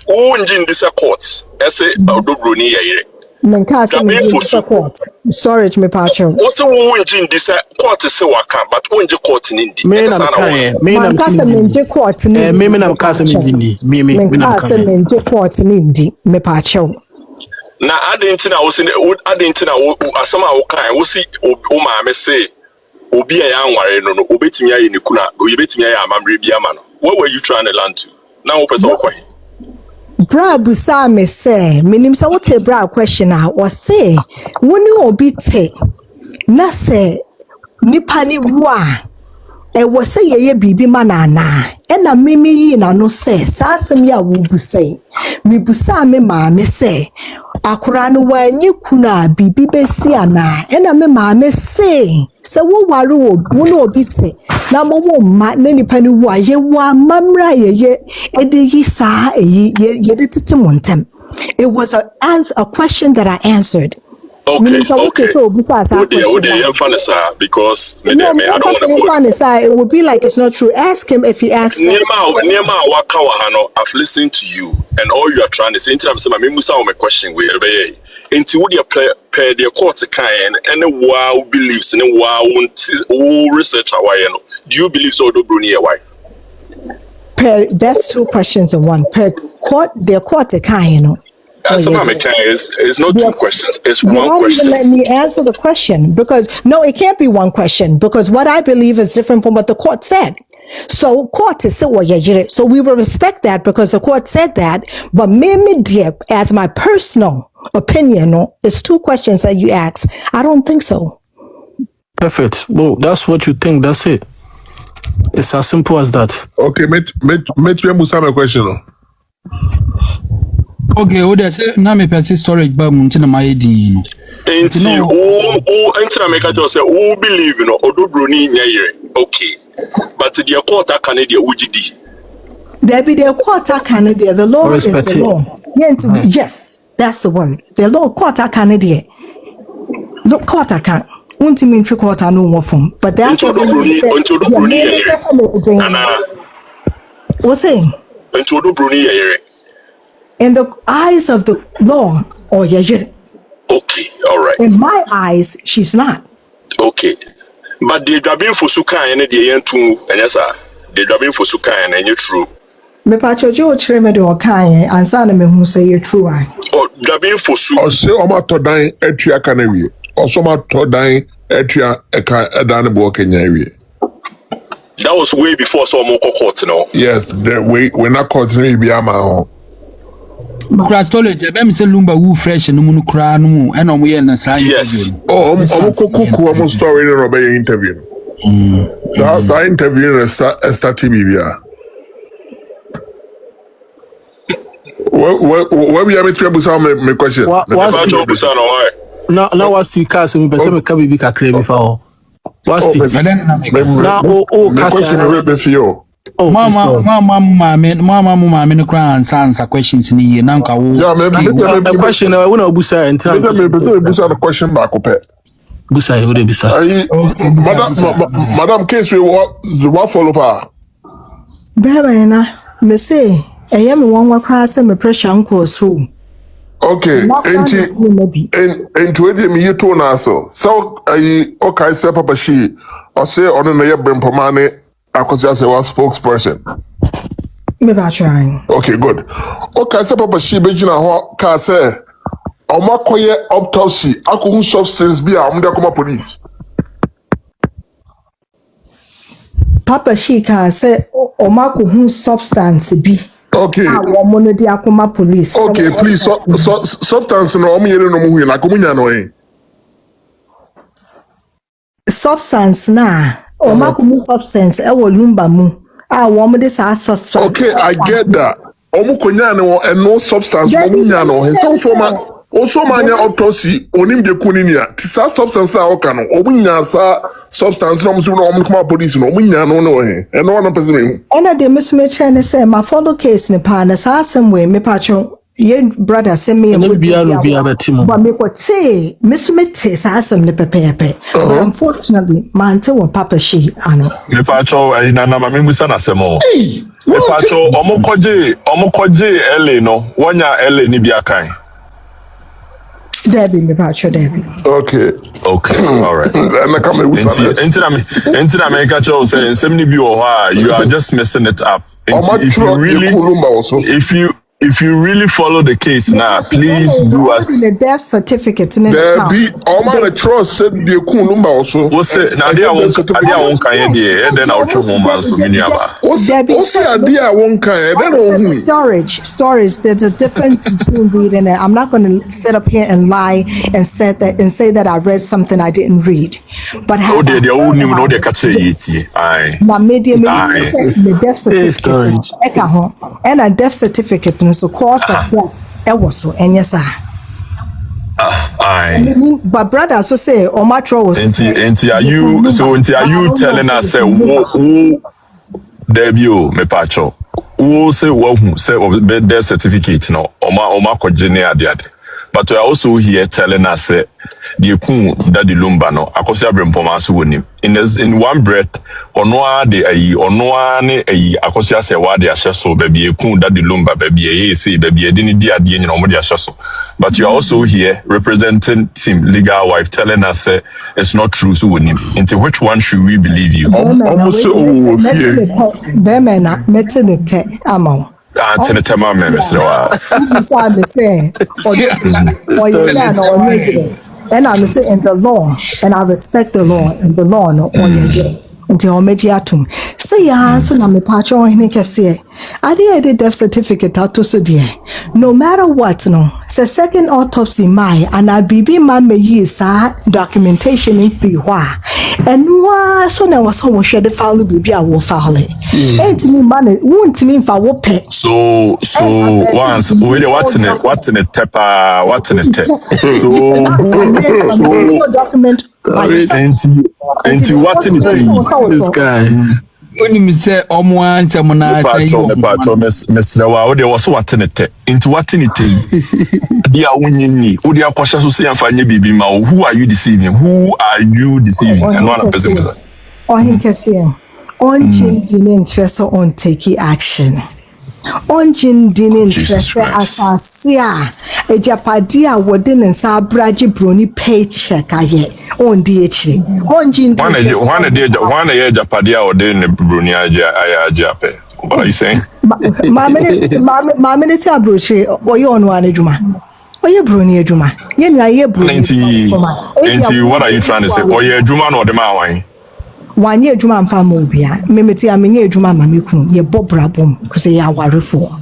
Unjin this court, essay Odobroni yere. Menkasa me support. Storage me patron. Also unjin this court se waka, but unje court nindi. Me na Menkasa menje court nindi. Me na mkasa menjindi. Me Menkasa menje court nindi. Me patron. Na adentina asama wokan wo si o ma me say obi ya anware no obetimi aye ne kuna obetimi aye amamre bi ama no. Where were you trying to land to? Now wo pese okwan. Bra busa me say minim say what a bra question was say woni obi te na say nipa ni wa e wo say ye bibi manana e na mimi yi na no say sasem ya wo busai mi busa me ma me say akura no wanyi kuna bibi besi ana e na me ma me say se wo ware wo no obi te na mo wo ma na nipa ni wo aye wa mamra ye e de yi sa ye de tete montem. It was a question that I answered. Okay. So because I don't want to. It would be like it's not true. Ask him if he asks. I've listened to you, and all you are trying to say. In terms of my question, into would you pay the court kind and wow beliefs and wow research Hawaii? Do you believe so? Do Bruni wife? That's two questions in one. Per court, the court kind. It's not two questions. It's one question. Let me answer the question because no, it can't be one question because what I believe is different from what the court said. So court is so we will respect that because the court said that. But me dear, as my personal opinion, it's two questions that you ask. I don't think so. Perfect. Well, that's what you think. That's it. It's as simple as that. Okay, me a question. Okay, oda say na me person storage ba mu ntina my di no. Enti o make just say o believe no Odobroni nyere. Okay. But the court Canada ujidi. There be the court Canada. The law is the law. Yes, that's the word. The law court Canada. Look court can. Unti mean three quarter no more from. But that doesn't mean what's saying? In the eyes of the law, or okay, all right. In my eyes, she's not. Okay, but the Juabeng Fosu and the Yentu and yes, the Juabeng Fosu kind and you true. Me pacho jo chere me de okan ansa na me hu say you true I. Oh, Juabeng Fosu. O se o ma to dan etua ka na wie. O so ma to dan etua eka edan bo Kenya wie. That was way before so more court no. Yes, the way when not continue be ama ho. Kura storage be me say Lumba wu fresh no mu kura no mu e na mo ye na sa Yes. Oh, kuku omo story no be interview. That's the interview na start bibia. What we have to busa me question. Now what's the case me person me ka bibi kakra bi fa ho. What's the now question we be fio. Mama no kura answer questions ni na nka wo. Yeah, the question we na obusa entra. Me busa the question back up. Busa you dey bisa. Madam case we what follow pa. Baba na me say eye me won wakra say me pressure nko through. Okay, into it me to na so okay say papa she or say on na ye brempomane akosia say was spokesperson. Me ba trying. Okay, good. Okay, say papa she be gina ho ka say omakoye autopsy akohu substance bi a omde akoma police. Papa she ka say omakohu substance bi. Okay. Police. Okay, please substance no omyere no mu na komunya no eh. Substance na omakomu substance e wo Lumba mu a wo mo de sa substance. Okay, I get that. Omukonya no and no substance no munya no. He so for ma also manya autopsy onim de kuninia. Ti sa substance na oka no. Omunya sa substance no mu no omkoma police no omunya no no eh. E no na person me. Ona de mesme chene say ma follow case ni pa na sa asem we me pacho ye brother send me no bia betimo. But me ko te mesme te sa asem ne pepepe. But unfortunately man te wo papa she ano. Me pacho na na me musa na semo. Me pacho omokoje LA no. Wanya LA ni bia kan. Debbie, me pacho Debbie. Okay, all right. Intina me catch you say nsem bi o ha you are just messing it up. If you really follow the case now, please do us. The death certificate. There be all my trust said the Lumba also. What's it? Nadia won't kind of then I'll show woman so many other. What's idea won't kind then storage. There's a difference between reading it. I'm not going to sit up here and lie and say that I read something I didn't read. But how they all knew no they catch it. Aye. My media the death certificate. And a death certificate. So cause of death, was so and yes, but brother, so say Omatro was. Are you telling us say who debut me pacho? Who say who say death certificate no? Oma kojene adiade. But we are also here telling us the that the Lumba no akosia brempoma so wonim in one breath onwa de ayi onwa ne ayi akosia se wa de ahye so baby ekun that the Lumba baby e say baby e de ni ade nyina omo de ahye so. But you are also here representing team legal wife telling us it's not true so wonim. Into which one should we believe you? Almost so fear. Bemena metenete amao. Tenetema me Mr. And I'm saying in the law, and I respect the law, and the law no only until mediatum. Say ya so na me pacho hini kese. I did death certificate out to so dear. No matter what no. Say second autopsy my and I be man me use documentation in free wa. And wa so na was how share the file be a wo file. Ain't me man won't mean for wo pet. So once we what's in a tepa what's in a tep. So document into what's in it this guy. When you say Omuan Samona Mr. Wow, there was what in it into what in it. Dear Winnie, who they are cautious to say and find you baby ma. Who are you deceiving? Who are you deceiving? And one person. Or him can say on changing interest on taking action. Onjin din interest asasia ejapadia wode ne nsa abraje broni paycheck aye ondi echire onjin One ye japadia or de ne bruni aja pe. What are you saying? Mama ne ti abroche oye onu anedwuma oye broni adwuma ye nua ye broni enti what are you trying to say? Oye adwuma no de ma wan wanye adwuma mfa ma obia memeti amenye adwuma ma mekunu ye bobrabom kuse ya warefo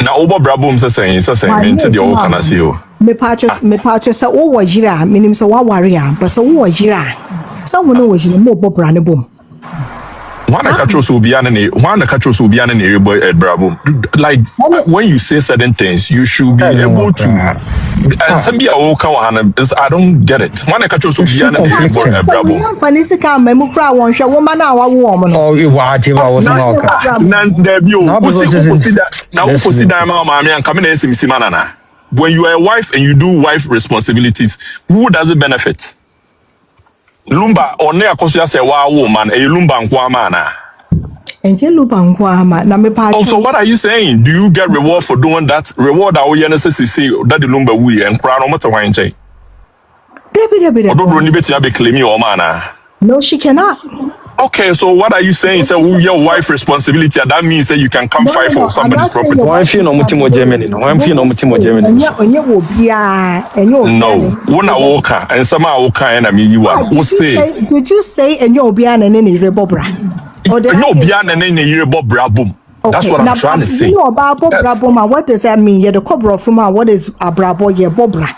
na obo brabom se saying mente de o kana see o me pacho se wo wo yira minim se wa ware a but se wo yira se wo no wo yira mo bobra ne bom One catch so be an brabom. Like when you say certain things, you should be able to. And some be a I don't get it. One catch so be an brabom. Fanisi ka memu fra won hwe wo ma na wa wo mo no. Oh, you want him was not. Nan there be o. Now we see that mama and come in and manana. When you are a wife and you do wife responsibilities, who does it benefit? Lumba one akosia say wa woman e Lumba nkwa mana. Enje Lumba nkwa ma na me pa. Also, what are you saying? Do you get reward for doing that? Reward that we say that the Lumba we and crown no matter why nche. Debi. Odo ni beti be claim your mana. No, she cannot. Okay, so what are you saying? Say your wife responsibility. That means that you can come fight for somebody's property. Why feel no mutimo Germany? No, I'm feel no mutimo Germany. No, when I walk and some I walk and I mean you are. Did you say and you'll be an enemy rebobra? No, be an enemy brabum. That's what I'm trying to say. You know about brabum. What does that mean? You're the cobra from what is a brabo? You're bobra.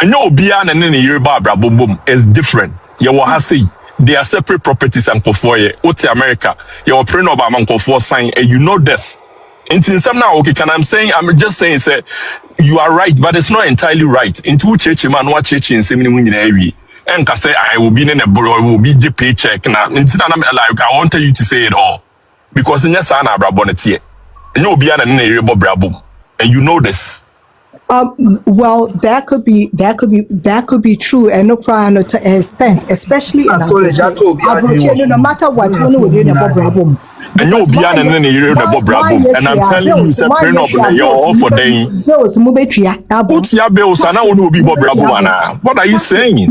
No, be an enemy brabum is different. You will say. They are separate properties and kofoye. Oti America, your print of a man kofo sign, and you know this. And in some now, okay, I'm just saying, say, you are right, but it's not entirely right. Into church, man, what church in semi in area. And can say, I will be in a borough, will be the paycheck. Now, instead of like, I want you to say it all. Because in your son, I bonnet and you'll be an area brabum. And you know this. Well, that could be true, and no crime to extent, especially in no matter what, when we do the problem. And you'll be an area brabum, and I'm telling you, separate up your all for day. Bills, Mubetria, Utia bills, and I will be brabum. What are you saying,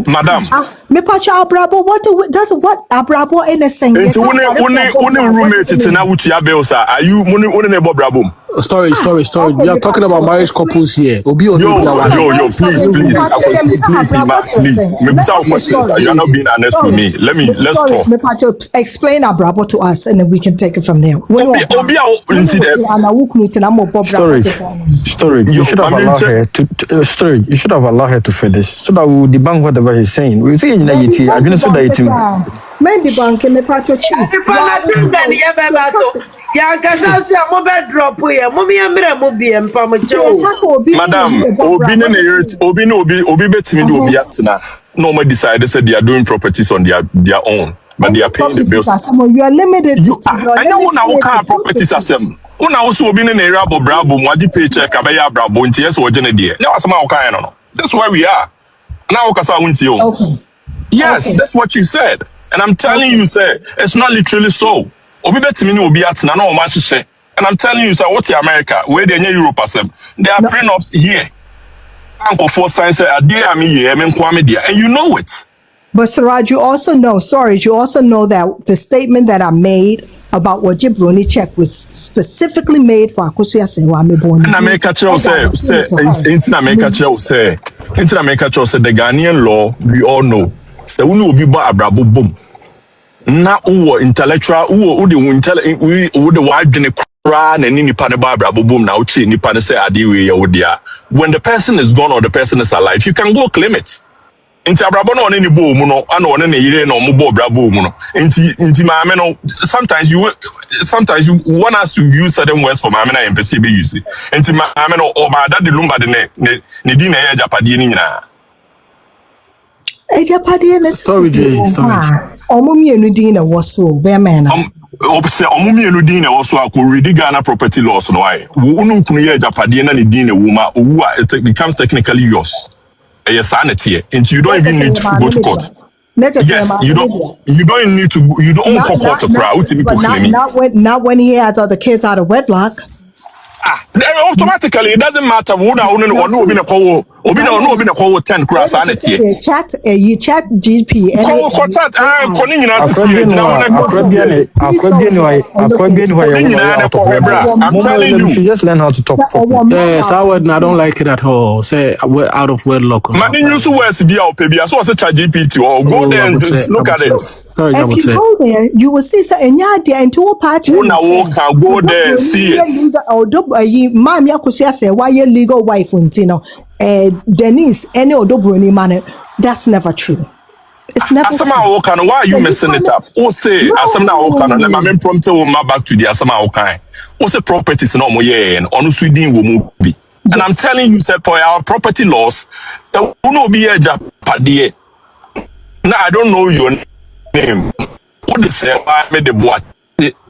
Madam? Me pacha brabo. What abrabo in a saying? It's only roommates. It's now Utia bills. Are you only brabum? Story. We are talking about marriage couples here. Yo, please. Please. Maybe some questions. You are not being honest with me. Let's talk. Explain Abrabo to us, and then we can take it from there. Story. You should have allowed her to. Story. You should have allowed her to finish, so that we will debunk whatever he's saying. We say in Haiti. I'm going to say that you. Maybe bank me pacho chi. Madam, Obi betimi do obi atena. No one decided said they are doing properties on their own, but they are paying the bills. You are limited. I know una can properties asem. Una also obi na area brabo mwaji paycheck abaya brabo nti yes wo gene de. Na asema o kan no. That's where we are. Now kasa unti o. Okay. Yes, okay. That's what you said. And I'm telling you, sir, it's not literally so. Obi betimi ni obi atena na o ma hihye. And I'm telling you, sir, what's in America? Where they in Europe, there are prenups here. Uncle for science, and you know it. But Siraj, you also know that the statement that I made about what Jibroni check was specifically made for Akusia Sewame Boni. And America say, the Ghanaian law, we all know. So we will be abrabo boom. Na intellectual, the wide and any nipa boom now nipa say adiwe ya when the person is gone or the person is alive, you can go claim it. Inti abrabo no any bo mu no ana one na yire no mo bo brabo mu no inti maame no sometimes you want us to use certain words for maame na empese be use inti maame no o ba that the Lumba de ne di na ya japade ni nyina japade na story. Omo mienu din na woso be man Obse omumienu din na woso akoredi Ghana property laws no why unu kunu ye japade na ne din na wuma owu it becomes technically yours. Yes, sanity. And you don't even need to go to court. Yes, you don't need to you don't court to cry. Not when he has other kids out of wedlock. Then automatically it doesn't matter who na onu no obi na call 10 cross and it You chat GP call chat koni nyina sisi I'm telling you, you just learn how to talk. Yes, I don't like it at all. Say we're out of wedlock. man you so worse be out pay so say chat GPT or go there and look at it. If you go there, you will see in your day into a patch. Una can go there and see it. Mom yakusia say why your legal wife untino Denise any odobroni man. That's never true. It's never Asama Okan, why are you messing it up? Who say Asama Okan and my prompt back to the Asama Okan? Who say properties no more and on Sweden will be. And I'm telling you, sir, for our property laws, there will not be a Japadie. Now I don't know your name. What they say, I made the boy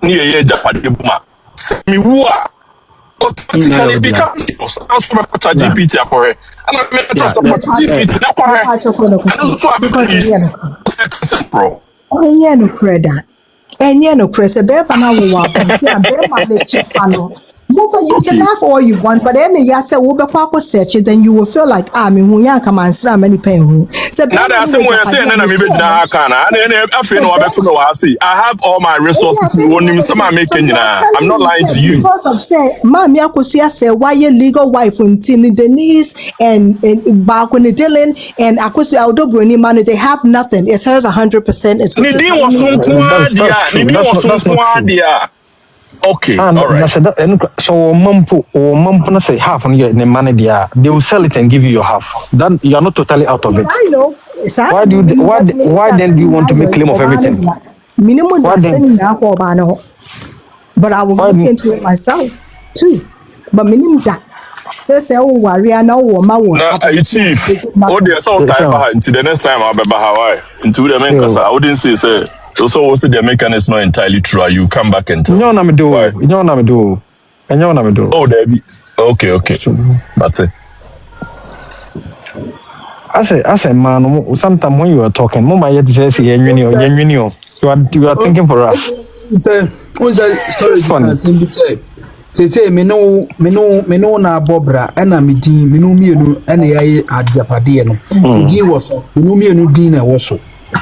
near Japadie Buma. Say me who are automatically becomes yours. I'm from a GPT for it. And I made a trust about GPT. And also I'm bro. Enye no kreda. Enye no kresa beba na wo wa ponti and beba le chefano. You can have all you want, but then you say we be search it, then you will feel like me who ya come and sra many pen. So now that say we say na me be na kana and afei no abeto no wa say I have all my resources we want him some making I'm not lying to you. Because of say mama yakosia say why your legal wife until Denise and Bakuni Dylan and Akosi Aldobroni man they have nothing. It's hers 100%. It's Nidin was so dia. Okay, all right. So mumpo na say half on your money there. They will sell it and give you your half. Then you are not totally out of it. I know. Why then do you want to make claim of everything? Minimum but I will look into it myself too. But minimum that. Say worry I know chief. Oh there's all time until the next time I'll be Hawaii. Into the main I wouldn't say so also the mechanism not entirely true. You come back and tell. You know what I'm do. Oh, Debbie. Okay. That's it. I say, man. Sometimes when you are talking, Mama yet says, you are thinking for us. Who's a story? Funny. Say me no na bobra ena me din me no mienu ena yaye adiapade no. Din wo so. Me no mienu din na wo so.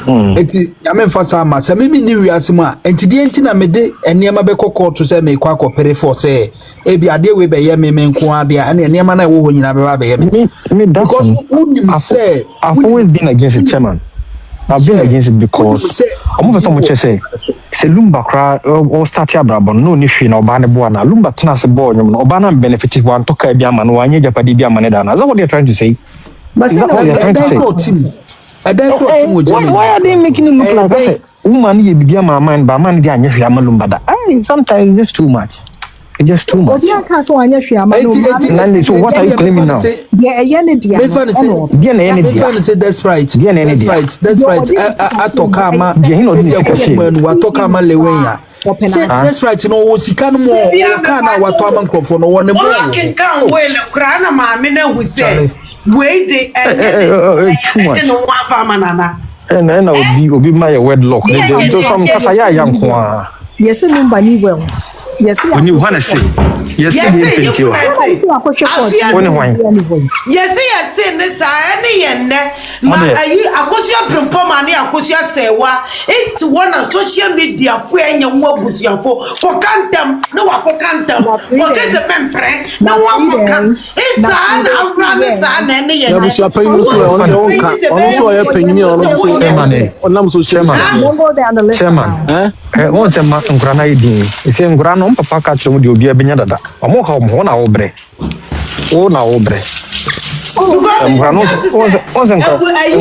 Enti yame mfasa ma se me ni wiase mu a enti die enti na me de enema be kokko to se me kwa akopere for se ebi ade we be ye me nko ade a ena enema na wo ho nyina be ba be ye me because unim say I've always been against the chairman. I've been against it because I'm so much say Lumba cry or start abrabon no ni hwe na oba ne bo na Lumba tena se bo nyum oba na benefit one to ka bia ma no anye japadi bia ma ne da na. Is that what they're trying to say? But say why are they making it look like I said woman ye bibia ma mind ba man dia anye hwe ama Lumba da. Sometimes it's too much. It's just too much. So what are you claiming now? Say that's right. That's right. I talk ama. Say that's right. No, we can more. Can what to am microphone no one more. Can well krana ma me na hu say we dey too much. And I will be my wedlock. Just some kasaya young kwa. Yes, Lumba ni well. Yes, when you want to say, yes, thank you. Yes, Nessa, any ma akosia prempoma ni akosia sewa. It's one of social media for any wabusia for cantam, no wako cantam, for case a pempre, no one can. It's an Afghan son, any also a penny on chairman. Once a month on Granada, same Granon, Papa catch them with your beer Benada. A more home, one obre.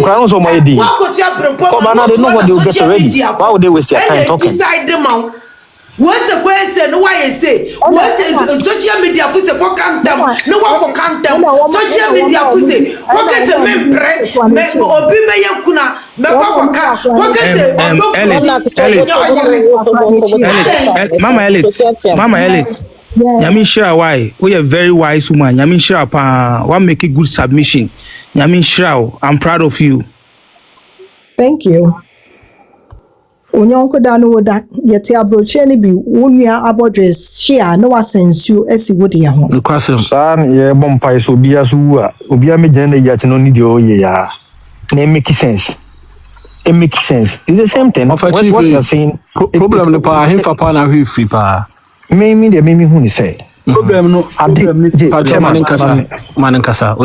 Granos on my D. I don't know what they'll get ready. Why would they waste their time talking? What's the question? Why you say? What's social media for the cantam? No one can cantam. Social media for the what is the membre? Obi me yakuna. Mama Ellie. Yamin Shira, why? We are very wise woman. Yamin Shira, one make a good submission. Yamin Shira, I'm proud of you. Thank you. Onyonko da no woda yete abroche ni bi wonua abodres share no wasensu esi wode ye ho. Nkwasem. San ye bompa so bia so wu a obia me gyan na yate no ni de o ye ya. Na make sense. It makes sense. It's the same thing. What you're saying. Problem the pa him for pa na hwe free pa. Me hu ni say. Problem no. Manenkasa.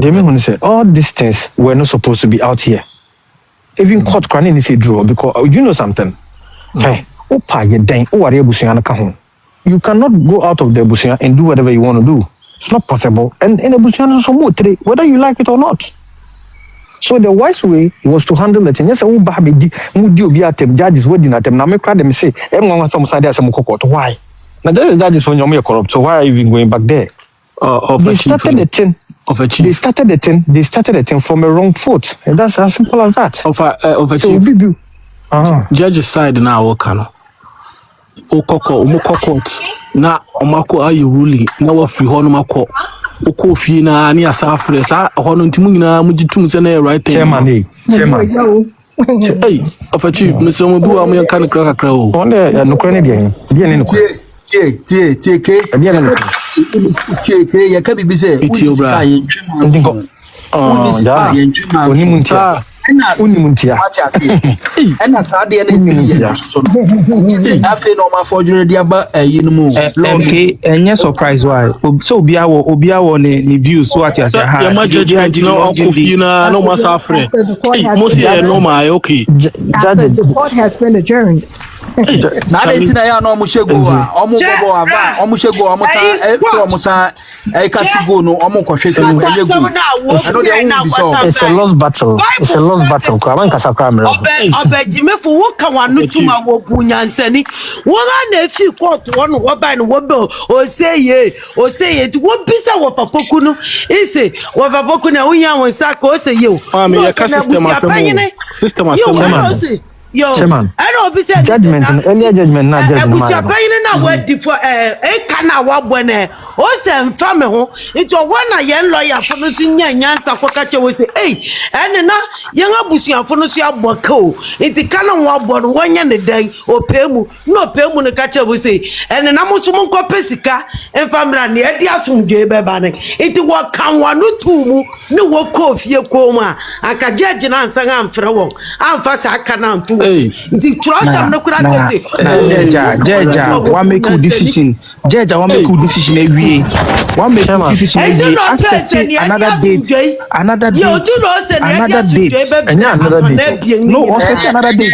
They me say all these things were not supposed to be out here. Even court can any say draw because you know something. Hey, opa ye den o ware busuya na ka ho. You cannot go out of the busuya and do whatever you want to do. It's not possible. And in the busuya no so motre whether you like it or not. So the wise way was to handle it. Yes, we ba be mudi obi atem judges wedding atem na me cry them say e nwa some side asem court. Why? Now the judges when you corrupt. So why are you even going back there? They started the thing from a wrong foot. And that's as simple as that. Judge's side now okano. Omoko na omako ayi ruling na wa free hono mako. Oko fi na ni asafre sa hono ntimu nyina mugitum se na right thing. Chairman. Hey, of a chief, Mr. Mubu am kan kra kra o. On the no kra ne dia. Dia ne no. Tie ke. Dia ne no. Tie ya ka bibi se. Ndingo. Ja. Oni muntia. Oni muntia. Ena sa de ne si. Afi no ma forgery dia ba yinumu. MK enye surprise why. So obia wo ne views so at as ha. Ya ma judgment no okofi na no masafre. Mo say no my okay. The court has been adjourned. Na de ntina ya no mo shego a omo bobo ava omo shego omo sa from sa kasigo no omo kohwe so enye go. It's a lost battle. It's a lost battle. Kwa nkasa kwa mre. Obejimefo wo ka wanu tuma wo bunyansani. Wo ga na fi court wo no wo ba no wo be o seye ti wo bisa wo papoku no ise wo papoku na wo yan won saka o seye o. Me ya ka system asemo. Yo, Chairman, I know be said judgment, earlier judgment, not judgment. We shall pay na word for kana wa bone. O se mfa me ho. Nti o na yen lawyer for no so nya nyansa kwaka we say, "Hey, ene na yen abusuafo no so aboka o." Nti kana wa bono wonya ne dan o pemu. No pemu ne ka che we say, "Ene na mo so mo nkopɛ sika, emfa mra ne adi asomdwe beba ne." Nti wo kan wa no tumu ne wo ko fie ko mu a. Aka judge na ansa ga amfrɛ wo. Amfa sa aka na ntu. Jeja, one make a decision. Jeja, one make a decision every year. One make a decision every year. Another date. Another date. No, one set another date.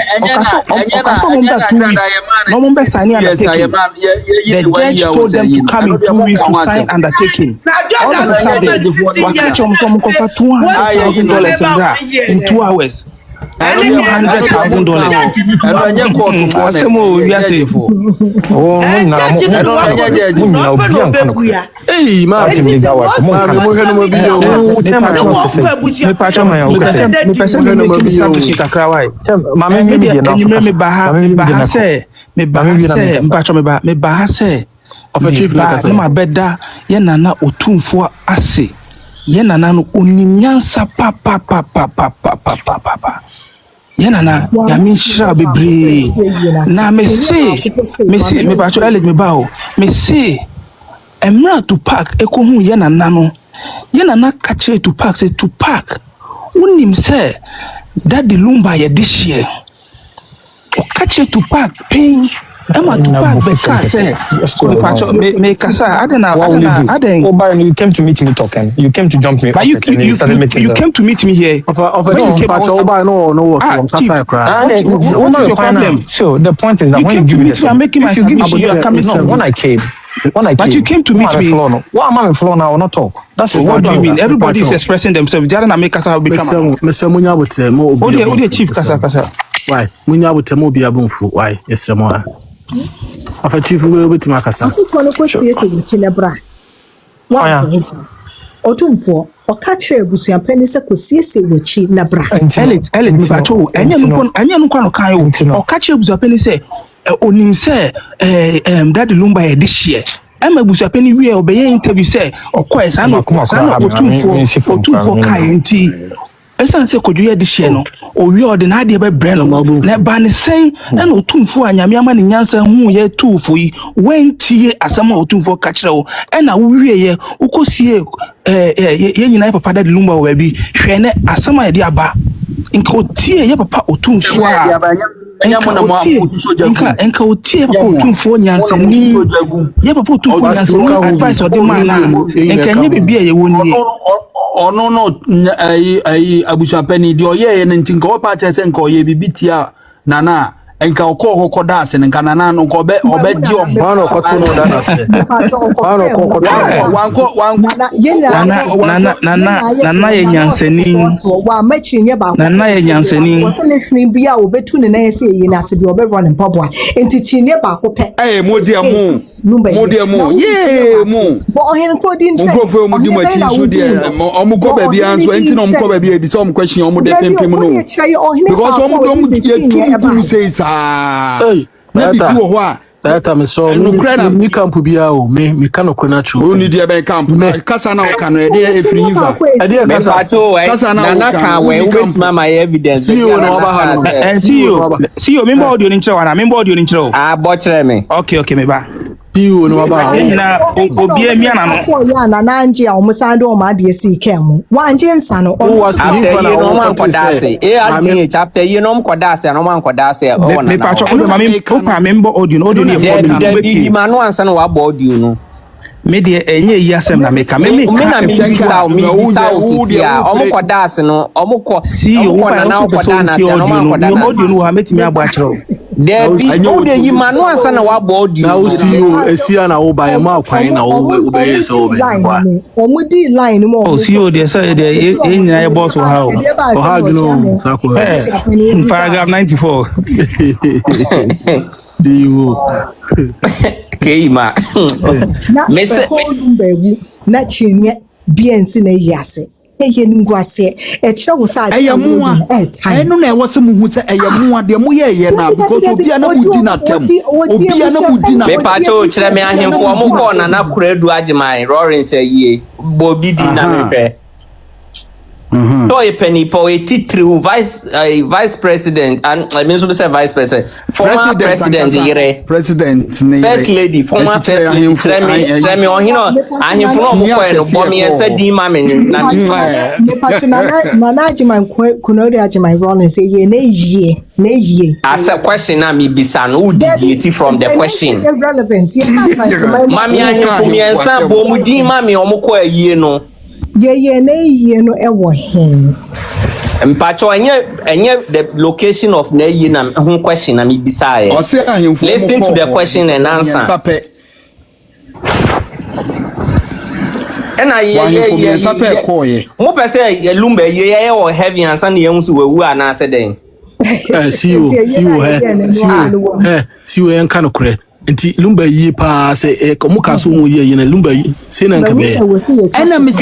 No one best signing undertaking. The judge told them to come in 2 weeks to sign undertaking. All of a sudden, $200,000 in 2 hours. $100,000. Yenana yamin shira bebre na me pacho elej me ba o me say emra to park ekohu yenana no yenana kache to park say to park unim say that the Lumba ye this year o kache to park paying Emma to park the car say me kasa adena you came to meet me talking. You came to jump me. But you came to meet me here. What's your problem? So the point is that when you give me I'm making myself when I came. But you came to meet me. Why am I on the floor now? I will not talk. That's what do you mean? Everybody is expressing themselves. Jarana make kasa become. Mr. Munya would say more. Odi chief kasa. Why? Munya would tell more be a boomful. Why? Yes, more. Of a chief will be to Macassa. Otumfo okache busuya penise kosiese wochi na bra. Elit mi facho anya no kwa no kan o okache busuya penise onim se Daddy Lumba e this year. Emma busuya peni wi e obeye interview se okoe sa no otumfo kai enti esan se kodwo ye de hye no owi ode na ade be brand na ba ne sen na otumfo anyame ama ne nyansa hu ye tufo yi wentie asama otumfo ka kire wo na wie ye ukosie ye nyina papa da Lumba wa bi hwe ne asama ye de aba nka otie ye papa otumfo a enka otie papa otumfo nyansa ni ye papa otumfo nyansa ni advice ode mana enka nye bibia ye woni ono no ayi abusuapani di oye ne ntinka opa chese nka oye bibitia nana enka okọ da ase nka nana no ko be di om Mano koto no da na se. Mano koto nana ye nyansani wa machi nye ba nana ye nyansani wo se ne hwene bia obetu ne na yesi ye na se bi obe run mpaboa enti chinye ba ko pe modiamu ye mu bo ohen ko din che mfofo mu di machi so de omuko ba bia nso enti no omko ba bia bi se omkwahia omude pempem no because omudo ye tum say sa na bi wo ho a Eta me so mi camp bia o me ka no kwena chu oni dia ben camp kasa na oka no e de efiri hiva e de kasa na na ka we wetima my evidence see you no ba ha no see you member audio ni nchira na member audio ni nchira ah bo kire me okay me ba see you no ba na obi emi ana no ko ya na nanje a omusande o ma de si kemu wanje nsa no after you no man kodase chapter you no man kodase no man kodase o na me pa cho me member audio ni de manu ansa no wa audio no me de enye yi asem na me ka me na me bisa o sisi a omukodase no omukọ na na okodana se no man kodana audio no ha metimi agba akiro Debi o de yi manu ansa na wa audio na o see you esia na wo ba ye ma kwan na wo be ye so be wa omudi line mo o see you de say de nyina ye boss o ha o ha bi no sako paragraph 94 diwo keima me se na chinye biensi na yase eye ngwase e kire wo sa eyemu a enu na e wose mu hu se eyemu a de mu ye na because obi a na mudi na tem obi a na mudi na me pa cho kire me ahemfo mo ko na kuradu agimai roaring say ye bobi di na me pe so a penny po a titru vice president and I mean so say vice president former president here president first lady former first lady tell me on ahemfo no mo ko no bo me say di ma me na me pa na agimai kunori agimai rolling say ye na ye as a question na me bisa no who deviate from the question irrelevant mami ahemfo me ensa bo mu di ma me o mo ko ayie no ye na ye no ewo hen mpacho enye the location of na ye na ho question na me bisa e listen to the question and answer ena ye sape ko ye mo pese ye Lumba ye o heavy answer na ye hu so wawu ana se den see you en kan kure nti Lumba yi pa se ko mu ka so mu ye na Lumba yi se na nka be ena mi